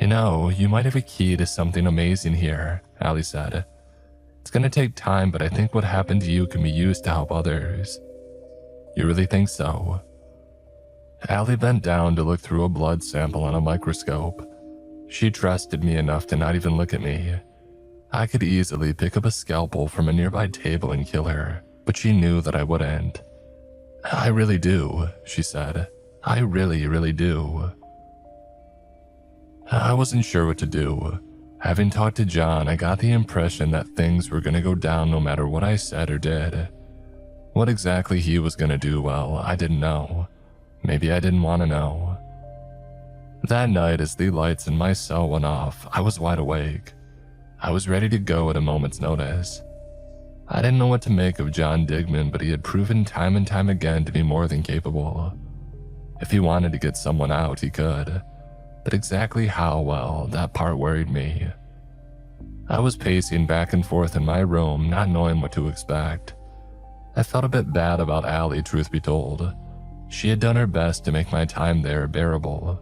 A: You know, you might have a key to something amazing here, Allie said. It's gonna take time, but I think what happened to you can be used to help others. You really think so? Allie bent down to look through a blood sample on a microscope. She trusted me enough to not even look at me. I could easily pick up a scalpel from a nearby table and kill her, but she knew that I wouldn't. I really do, she said. I really, really do. I wasn't sure what to do. Having talked to John, I got the impression that things were going to go down no matter what I said or did. What exactly he was going to do, well, I didn't know. Maybe I didn't want to know. That night, as the lights in my cell went off, I was wide awake. I was ready to go at a moment's notice. I didn't know what to make of John Digman, but he had proven time and time again to be more than capable. If he wanted to get someone out, he could. But exactly how, well, that part worried me. I was pacing back and forth in my room, not knowing what to expect. I felt a bit bad about Allie, truth be told. She had done her best to make my time there bearable.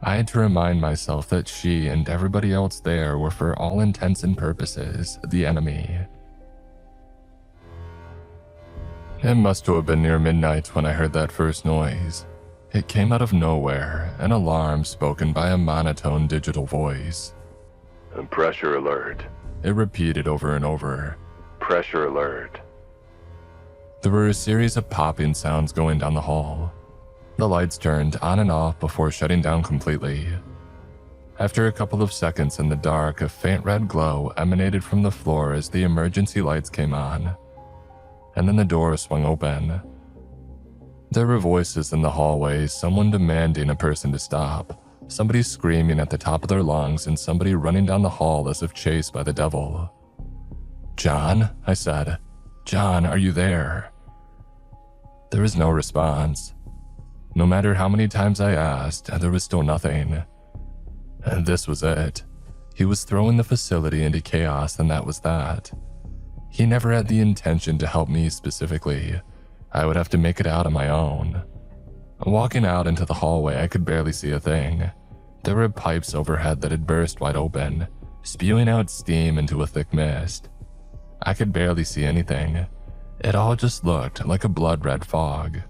A: I had to remind myself that she and everybody else there were, for all intents and purposes, the enemy. It must have been near midnight when I heard that first noise. It came out of nowhere, an alarm spoken by a monotone digital voice.
B: Pressure alert.
A: It repeated over and over.
B: Pressure alert.
A: There were a series of popping sounds going down the hall. The lights turned on and off before shutting down completely. After a couple of seconds in the dark, a faint red glow emanated from the floor as the emergency lights came on, and then the door swung open. There were voices in the hallway, someone demanding a person to stop, somebody screaming at the top of their lungs, and somebody running down the hall as if chased by the devil. "John?" I said. "John, are you there?" There was no response. No matter how many times I asked, there was still nothing. And this was it. He was throwing the facility into chaos, and that was that. He never had the intention to help me specifically. I would have to make it out on my own. Walking out into the hallway, I could barely see a thing. There were pipes overhead that had burst wide open, spewing out steam into a thick mist. I could barely see anything. It all just looked like a blood-red fog.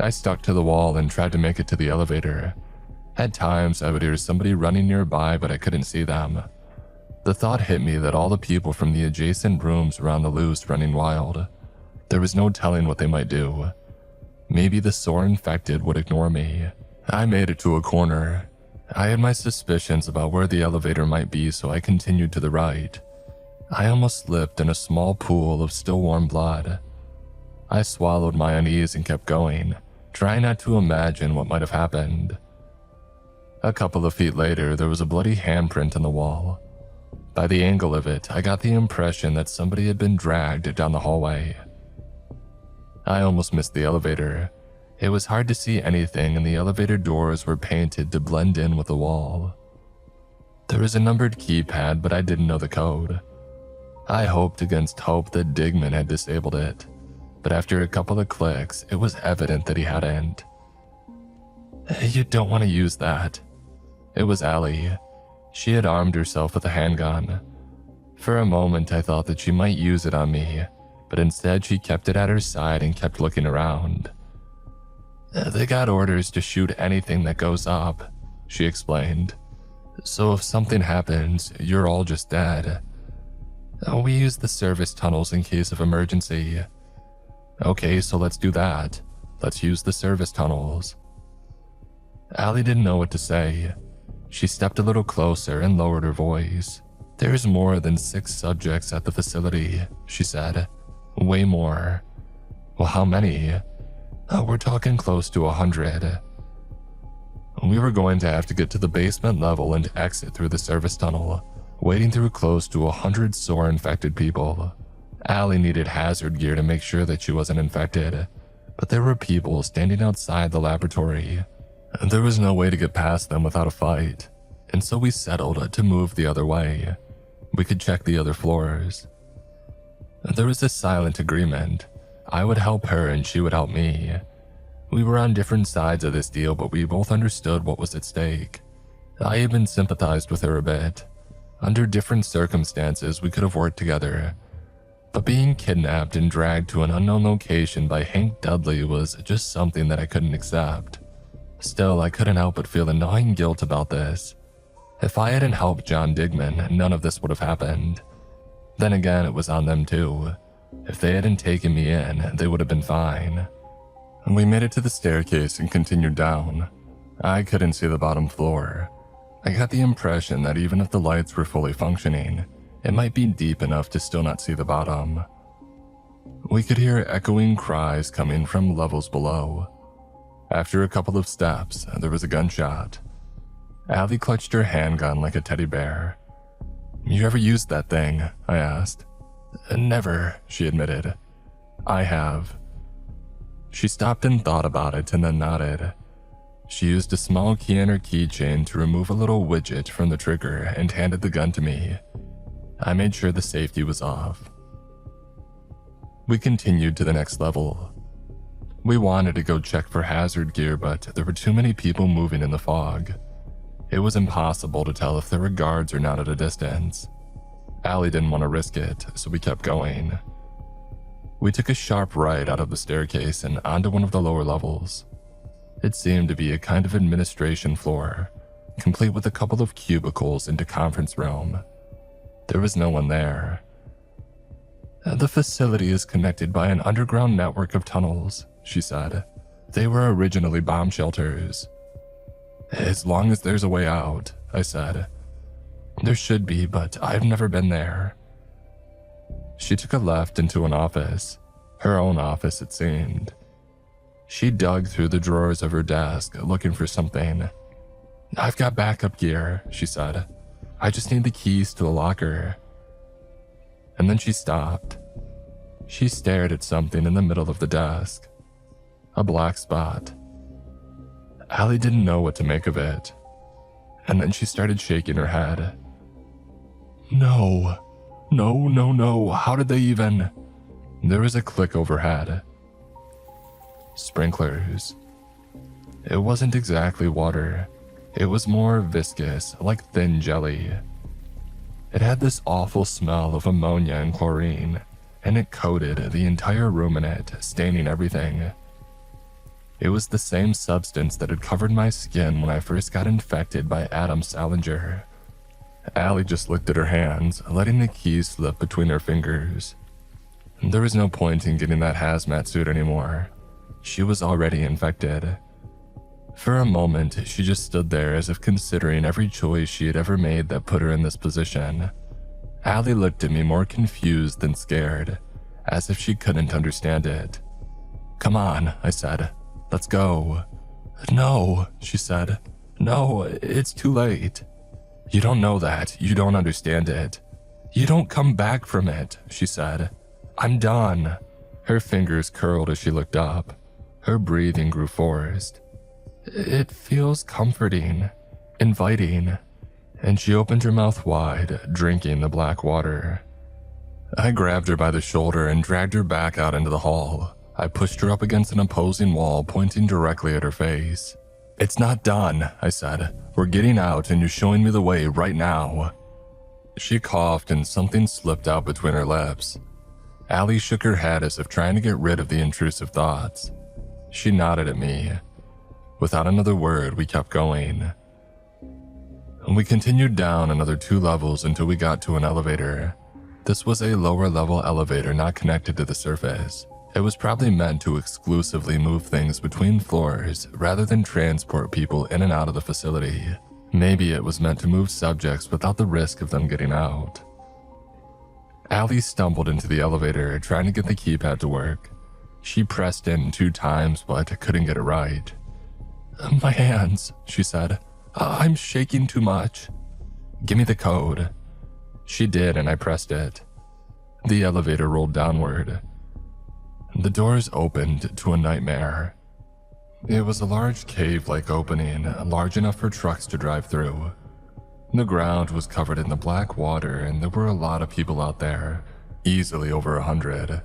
A: I stuck to the wall and tried to make it to the elevator. At times, I would hear somebody running nearby, but I couldn't see them. The thought hit me that all the people from the adjacent rooms were on the loose running wild. There was no telling what they might do. Maybe the sore infected would ignore me. I made it to a corner. I had my suspicions about where the elevator might be, so I continued to the right. I almost slipped in a small pool of still warm blood. I swallowed my unease and kept going, trying not to imagine what might have happened. A couple of feet later, there was a bloody handprint on the wall. By the angle of it, I got the impression that somebody had been dragged down the hallway. I almost missed the elevator. It was hard to see anything, and the elevator doors were painted to blend in with the wall. There was a numbered keypad, but I didn't know the code. I hoped against hope that Digman had disabled it, but after a couple of clicks, it was evident that he hadn't. "You don't want to use that." It was Allie. She had armed herself with a handgun. For a moment, I thought that she might use it on me, but instead she kept it at her side and kept looking around. "They got orders to shoot anything that goes up," she explained. "So if something happens, you're all just dead. We use the service tunnels in case of emergency." "Okay, so let's do that. Let's use the service tunnels." Allie didn't know what to say. She stepped a little closer and lowered her voice. "There's more than 6 subjects at the facility," she said. "Way more." "Well, how many?" We're talking close to 100. We were going to have to get to the basement level and exit through the service tunnel, wading through close to 100 sore infected people. Allie needed hazard gear to make sure that she wasn't infected, but there were people standing outside the laboratory. There was no way to get past them without a fight, and so we settled to move the other way. We could check the other floors. There was a silent agreement. I would help her and she would help me. We were on different sides of this deal, but we both understood what was at stake. I even sympathized with her a bit. Under different circumstances, we could have worked together. But being kidnapped and dragged to an unknown location by Hank Dudley was just something that I couldn't accept. Still, I couldn't help but feel a gnawing guilt about this. If I hadn't helped John Digman, none of this would have happened. Then again, it was on them too. If they hadn't taken me in, they would have been fine. We made it to the staircase and continued down. I couldn't see the bottom floor. I got the impression that even if the lights were fully functioning, it might be deep enough to still not see the bottom. We could hear echoing cries coming from levels below. After a couple of steps, there was a gunshot. Allie clutched her handgun like a teddy bear. "You ever used that thing?" I asked. "Never," she admitted. "I have." She stopped and thought about it and then nodded. She used a small key in her keychain to remove a little widget from the trigger and handed the gun to me. I made sure the safety was off. We continued to the next level. We wanted to go check for hazard gear, but there were too many people moving in the fog. It was impossible to tell if there were guards or not at a distance. Allie didn't want to risk it, so we kept going. We took a sharp right out of the staircase and onto one of the lower levels. It seemed to be a kind of administration floor, complete with a couple of cubicles and a conference room. There was no one there. "The facility is connected by an underground network of tunnels," she said. They were originally bomb shelters. As long as there's a way out, I said. There should be, but I've never been there. She took a left into an office. Her own office, it seemed. She dug through the drawers of her desk, looking for something. I've got backup gear, she said. I just need the keys to the locker. And then she stopped. She stared at something in the middle of the desk. A black spot. Allie didn't know what to make of it. And then she started shaking her head. No. No. How did they even? There was a click overhead. Sprinklers. It wasn't exactly water. It was more viscous, like thin jelly. It had this awful smell of ammonia and chlorine, and it coated the entire room in it, staining everything. It was the same substance that had covered my skin when I first got infected by Adam Salinger. Allie just looked at her hands, letting the keys slip between her fingers. There was no point in getting that hazmat suit anymore. She was already infected. For a moment, she just stood there as if considering every choice she had ever made that put her in this position. Allie looked at me more confused than scared, as if she couldn't understand it. Come on, I said. Let's go. No, she said. No, it's too late. You don't know that. You don't understand it. You don't come back from it, she said. I'm done. Her fingers curled as she looked up. Her breathing grew forced. It feels comforting, inviting, and she opened her mouth wide, drinking the black water. I grabbed her by the shoulder and dragged her back out into the hall. I pushed her up against an opposing wall, pointing directly at her face. It's not done, I said. We're getting out and you're showing me the way right now. She coughed and something slipped out between her lips. Allie shook her head as if trying to get rid of the intrusive thoughts. She nodded at me. Without another word, we kept going. We continued down another 2 levels until we got to an elevator. This was a lower level elevator not connected to the surface. It was probably meant to exclusively move things between floors rather than transport people in and out of the facility. Maybe it was meant to move subjects without the risk of them getting out. Allie stumbled into the elevator, trying to get the keypad to work. She pressed in 2 times but couldn't get it right. My hands, she said. I'm shaking too much. Give me the code. She did, and I pressed it. The elevator rolled downward. The doors opened to a nightmare. It was a large cave-like opening, large enough for trucks to drive through. The ground was covered in the black water, and there were a lot of people out there, easily over 100.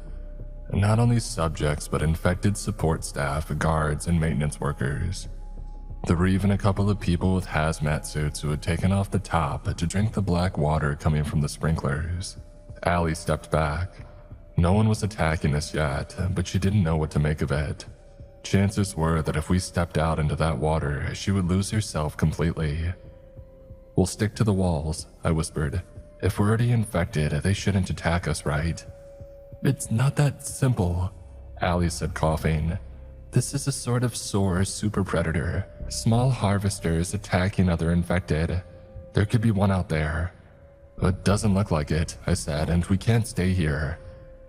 A: Not only subjects, but infected support staff, guards, and maintenance workers. There were even a couple of people with hazmat suits who had taken off the top to drink the black water coming from the sprinklers. Allie stepped back. No one was attacking us yet, but she didn't know what to make of it. Chances were that if we stepped out into that water, she would lose herself completely. We'll stick to the walls, I whispered. If we're already infected, they shouldn't attack us, right? It's not that simple, Allie said, coughing. This is a sort of sore super predator. Small harvesters attacking other infected. There could be one out there. It doesn't look like it, I said, and we can't stay here.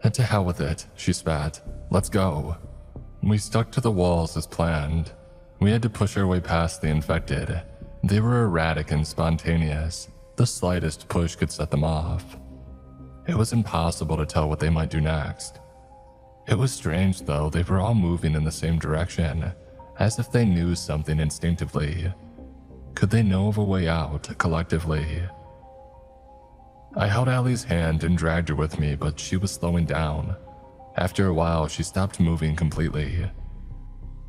A: And to hell with it, she spat. Let's go. We stuck to the walls as planned. We had to push our way past the infected. They were erratic and spontaneous. The slightest push could set them off. It was impossible to tell what they might do next. It was strange, though, they were all moving in the same direction, as if they knew something instinctively. Could they know of a way out, collectively? I held Allie's hand and dragged her with me, but she was slowing down. After a while, she stopped moving completely.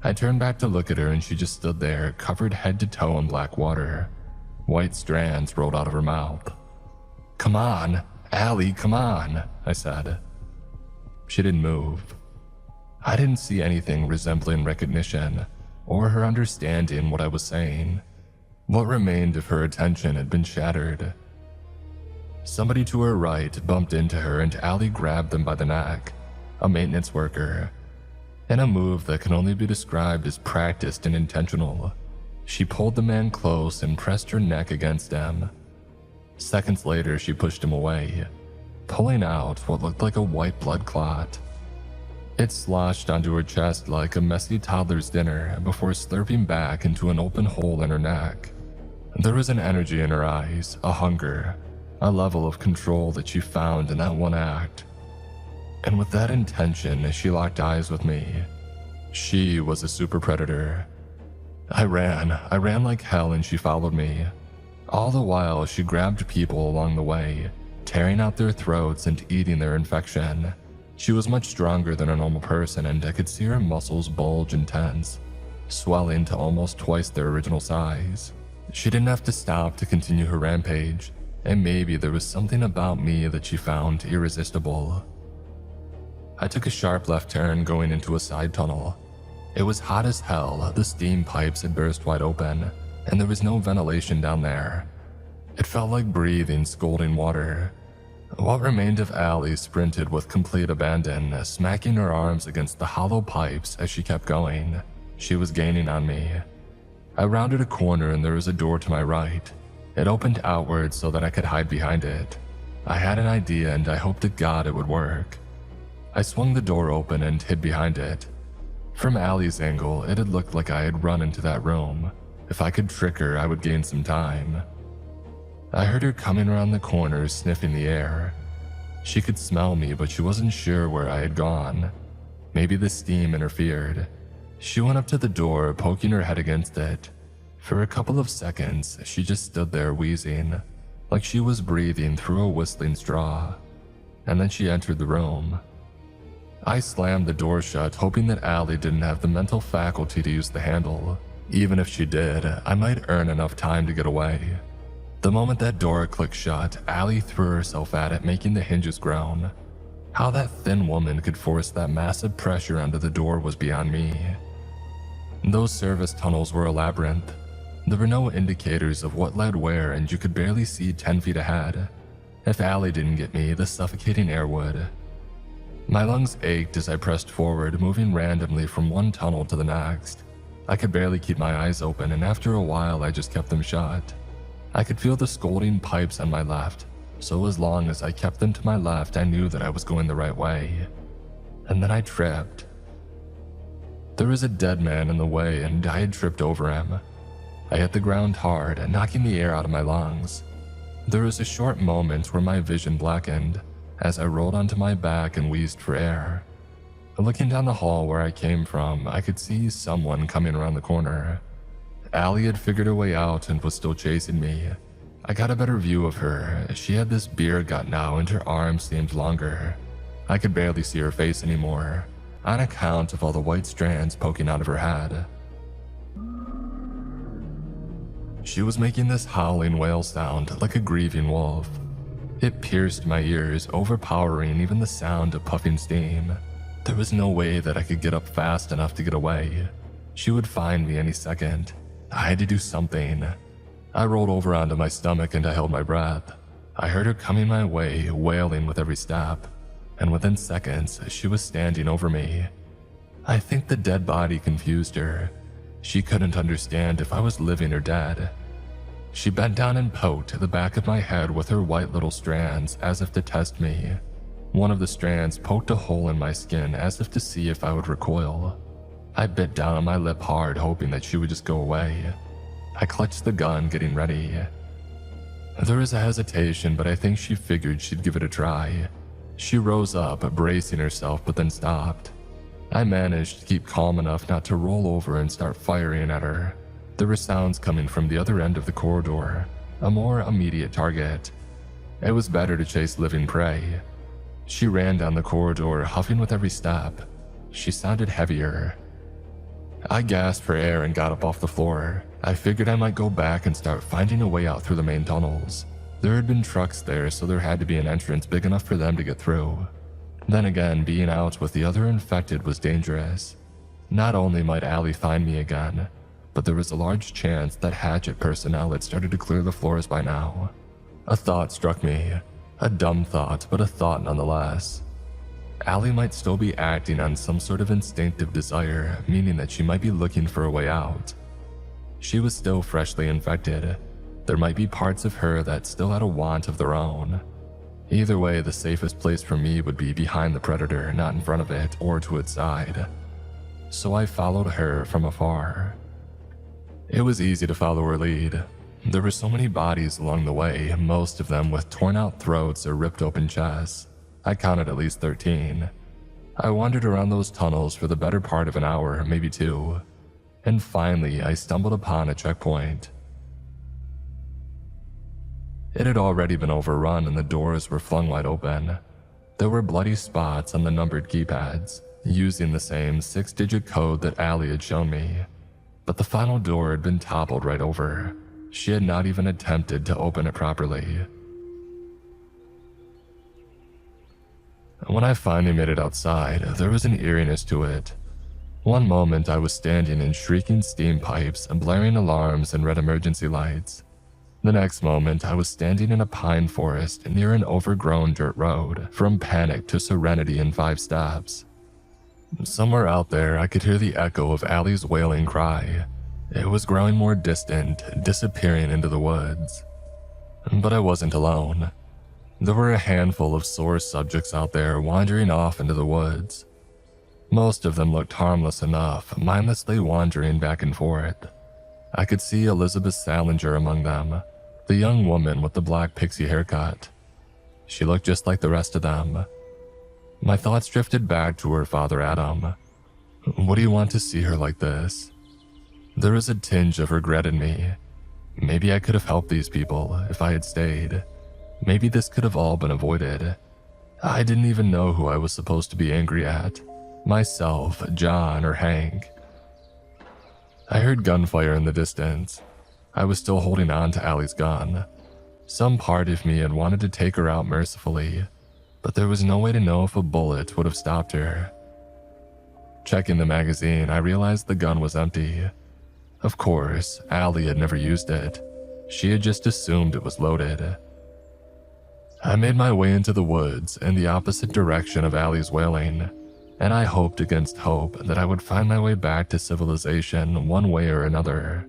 A: I turned back to look at her and she just stood there, covered head to toe in black water. White strands rolled out of her mouth. Come on, Allie, come on, I said. She didn't move. I didn't see anything resembling recognition or her understanding what I was saying. What remained of her attention had been shattered. Somebody to her right bumped into her and Allie grabbed them by the neck. A maintenance worker. in a move that can only be described as practiced and intentional. She pulled the man close and pressed her neck against him. Seconds later, she pushed him away, pulling out what looked like a white blood clot. It sloshed onto her chest like a messy toddler's dinner before slurping back into an open hole in her neck. There was an energy in her eyes, a hunger, a level of control that she found in that one act. And with that intention, she locked eyes with me. She was a super predator. I ran like hell, and she followed me. All the while, she grabbed people along the way, tearing out their throats and eating their infection. She was much stronger than a normal person, and I could see her muscles bulge and tense, swelling to almost twice their original size. She didn't have to stop to continue her rampage, and maybe there was something about me that she found irresistible. I took a sharp left turn going into a side tunnel. It was hot as hell, the steam pipes had burst wide open, and there was no ventilation down there. It felt like breathing scalding water. What remained of Allie sprinted with complete abandon, smacking her arms against the hollow pipes as she kept going. She was gaining on me. I rounded a corner and there was a door to my right. It opened outward so that I could hide behind it. I had an idea and I hoped to God it would work. I swung the door open and hid behind it. From Allie's angle, it had looked like I had run into that room. If I could trick her, I would gain some time. I heard her coming around the corner, sniffing the air. She could smell me, but she wasn't sure where I had gone. Maybe the steam interfered. She went up to the door, poking her head against it. For a couple of seconds, she just stood there wheezing, like she was breathing through a whistling straw. And then she entered the room. I slammed the door shut, hoping that Allie didn't have the mental faculty to use the handle. Even if she did, I might earn enough time to get away. The moment that door clicked shut, Allie threw herself at it, making the hinges groan. How that thin woman could force that massive pressure onto the door was beyond me. Those service tunnels were a labyrinth. There were no indicators of what led where, and you could barely see 10 feet ahead. If Allie didn't get me, the suffocating air would. My lungs ached as I pressed forward, moving randomly from one tunnel to the next. I could barely keep my eyes open, and after a while I just kept them shut. I could feel the scalding pipes on my left, so as long as I kept them to my left, I knew that I was going the right way. And then I tripped. There was a dead man in the way, and I had tripped over him. I hit the ground hard, knocking the air out of my lungs. There was a short moment where my vision blackened, as I rolled onto my back and wheezed for air. Looking down the hall where I came from, I could see someone coming around the corner. Allie had figured her way out and was still chasing me. I got a better view of her. She had this beard gut now and her arms seemed longer. I could barely see her face anymore, on account of all the white strands poking out of her head. She was making this howling wail sound like a grieving wolf. It pierced my ears, overpowering even the sound of puffing steam. There was no way that I could get up fast enough to get away. She would find me any second. I had to do something. I rolled over onto my stomach and I held my breath. I heard her coming my way, wailing with every step, and within seconds, she was standing over me. I think the dead body confused her. She couldn't understand if I was living or dead. She bent down and poked the back of my head with her white little strands as if to test me. One of the strands poked a hole in my skin as if to see if I would recoil. I bit down on my lip hard, hoping that she would just go away. I clutched the gun, getting ready. There was a hesitation, but I think she figured she'd give it a try. She rose up, bracing herself, but then stopped. I managed to keep calm enough not to roll over and start firing at her. There were sounds coming from the other end of the corridor, a more immediate target. It was better to chase living prey. She ran down the corridor, huffing with every step. She sounded heavier. I gasped for air and got up off the floor. I figured I might go back and start finding a way out through the main tunnels. There had been trucks there, so there had to be an entrance big enough for them to get through. Then again, being out with the other infected was dangerous. Not only might Allie find me again, but there was a large chance that Hatchet personnel had started to clear the floors by now. A thought struck me. A dumb thought, but a thought nonetheless. Allie might still be acting on some sort of instinctive desire, meaning that she might be looking for a way out. She was still freshly infected. There might be parts of her that still had a want of their own. Either way, the safest place for me would be behind the predator, not in front of it or to its side. So I followed her from afar. It was easy to follow her lead. There were so many bodies along the way, most of them with torn out throats or ripped open chests. I counted at least 13. I wandered around those tunnels for the better part of an hour, maybe 2. And finally, I stumbled upon a checkpoint. It had already been overrun and the doors were flung wide open. There were bloody spots on the numbered keypads, using the same 6-digit code that Allie had shown me. But the final door had been toppled right over. She had not even attempted to open it properly. When I finally made it outside, there was an eeriness to it. One moment I was standing in shrieking steam pipes and blaring alarms and red emergency lights. The next moment I was standing in a pine forest near an overgrown dirt road, from panic to serenity in 5 steps. Somewhere out there I could hear the echo of Allie's wailing cry. It was growing more distant, disappearing into the woods. But I wasn't alone. There were a handful of sore subjects out there wandering off into the woods. Most of them looked harmless enough, mindlessly wandering back and forth. I could see Elizabeth Salinger among them, the young woman with the black pixie haircut. She looked just like the rest of them. My thoughts drifted back to her father Adam. What do you want to see her like this? There was a tinge of regret in me. Maybe I could have helped these people if I had stayed. Maybe this could have all been avoided. I didn't even know who I was supposed to be angry at. Myself, John, or Hank. I heard gunfire in the distance. I was still holding on to Allie's gun. Some part of me had wanted to take her out mercifully, but there was no way to know if a bullet would have stopped her. Checking the magazine, I realized the gun was empty. Of course, Allie had never used it. She had just assumed it was loaded. I made my way into the woods in the opposite direction of Allie's wailing, and I hoped against hope that I would find my way back to civilization one way or another.